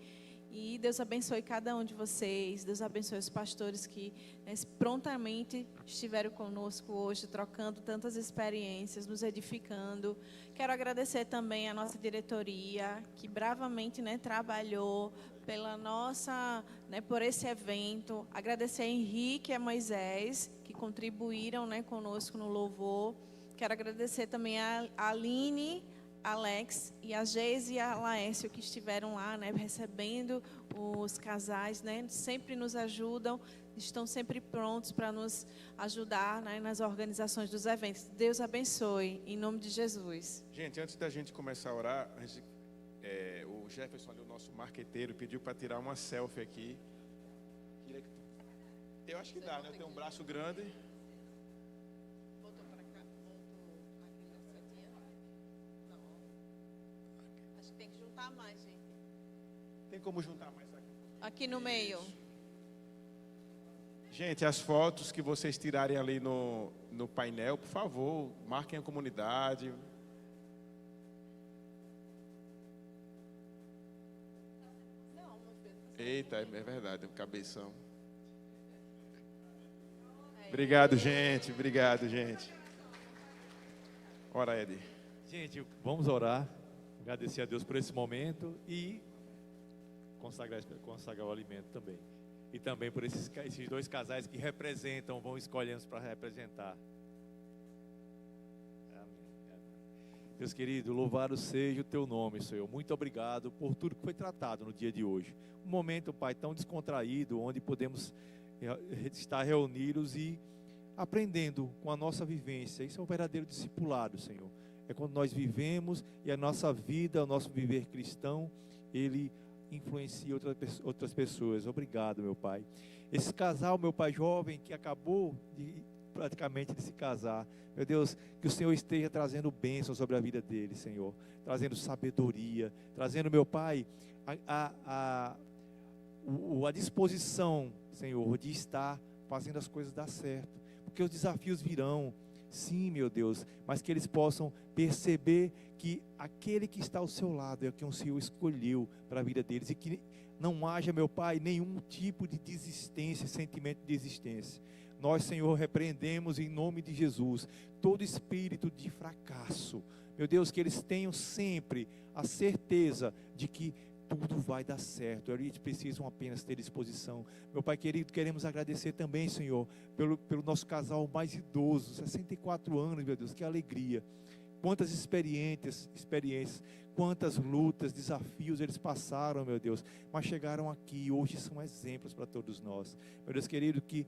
E Deus abençoe cada um de vocês. Deus abençoe os pastores que, né, prontamente estiveram conosco hoje, trocando tantas experiências, nos edificando. Quero agradecer também a nossa diretoria, que bravamente, né, trabalhou pela nossa, né, por esse evento. Agradecer a Henrique e a Moisés, que contribuíram, né, conosco no louvor. Quero agradecer também a Aline, Alex e a Geise e a Laércio, que estiveram lá, né, recebendo os casais, né, sempre nos ajudam, estão sempre prontos para nos ajudar, né, nas organizações dos eventos. Deus abençoe, em nome de Jesus. Gente, antes da gente começar a orar, o Jefferson, ali, o nosso marqueteiro, pediu para tirar uma selfie aqui. Eu acho que dá, né? Tem um braço grande. Voltou para cá, acho que tem que juntar mais, gente. Tem como juntar mais aqui? Aqui no meio. Gente, as fotos que vocês tirarem ali no painel, por favor, marquem a comunidade. Eita, é verdade, o cabeção. Obrigado, gente. Obrigado, gente. Ora, Ed. Gente, vamos orar, agradecer a Deus por esse momento e consagrar o alimento também. E também por esses dois casais que representam, vão escolhendo para representar. Amém. Deus querido, louvado seja o teu nome, Senhor. Muito obrigado por tudo que foi tratado no dia de hoje. Um momento, Pai, tão descontraído, onde podemos estar reunidos e aprendendo com a nossa vivência. Isso é um verdadeiro discipulado, Senhor. É quando nós vivemos e a nossa vida, o nosso viver cristão, ele influencia outras pessoas. Obrigado, meu Pai. Esse casal, meu Pai jovem, que acabou praticamente de se casar, meu Deus, que o Senhor esteja trazendo bênção sobre a vida dele, Senhor, trazendo sabedoria, trazendo, meu Pai, a disposição, Senhor, de estar fazendo as coisas dar certo, porque os desafios virão, sim, meu Deus, mas que eles possam perceber que aquele que está ao seu lado é quem o Senhor escolheu para a vida deles, e que não haja, meu Pai, nenhum tipo de desistência, sentimento de desistência. Nós, Senhor, repreendemos em nome de Jesus todo espírito de fracasso, meu Deus, que eles tenham sempre a certeza de que tudo vai dar certo. Eles precisam apenas ter disposição. Meu Pai querido, queremos agradecer também, Senhor, pelo nosso casal mais idoso, 64 anos, meu Deus, que alegria. Quantas experiências, quantas lutas, desafios eles passaram, meu Deus, mas chegaram aqui, hoje são exemplos para todos nós. Meu Deus querido, que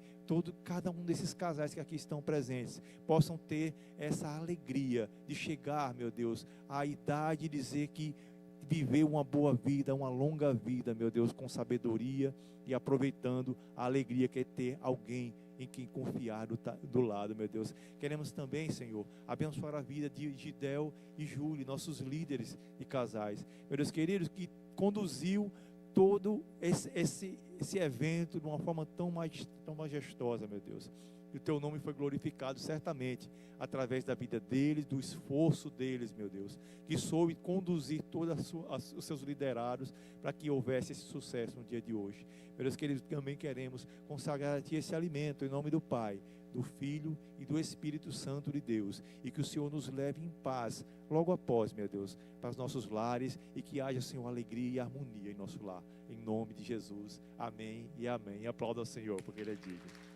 cada um desses casais que aqui estão presentes, possam ter essa alegria de chegar, meu Deus, à idade e dizer que viver uma boa vida, uma longa vida, meu Deus, com sabedoria e aproveitando a alegria que é ter alguém em quem confiar do lado, meu Deus. Queremos também, Senhor, abençoar a vida de Gidel e Júlio, nossos líderes de casais. Meu Deus querido, que conduziu todo esse evento de uma forma tão majestosa, meu Deus. E o teu nome foi glorificado certamente através da vida deles, do esforço deles, meu Deus, que soube conduzir todos os seus liderados para que houvesse esse sucesso no dia de hoje. Meu Deus querido, também queremos consagrar a Ti esse alimento em nome do Pai, do Filho e do Espírito Santo de Deus, e que o Senhor nos leve em paz logo após, meu Deus, para os nossos lares, e que haja, Senhor, alegria e harmonia em nosso lar, em nome de Jesus, amém e amém. E aplauda ao Senhor, porque Ele é digno.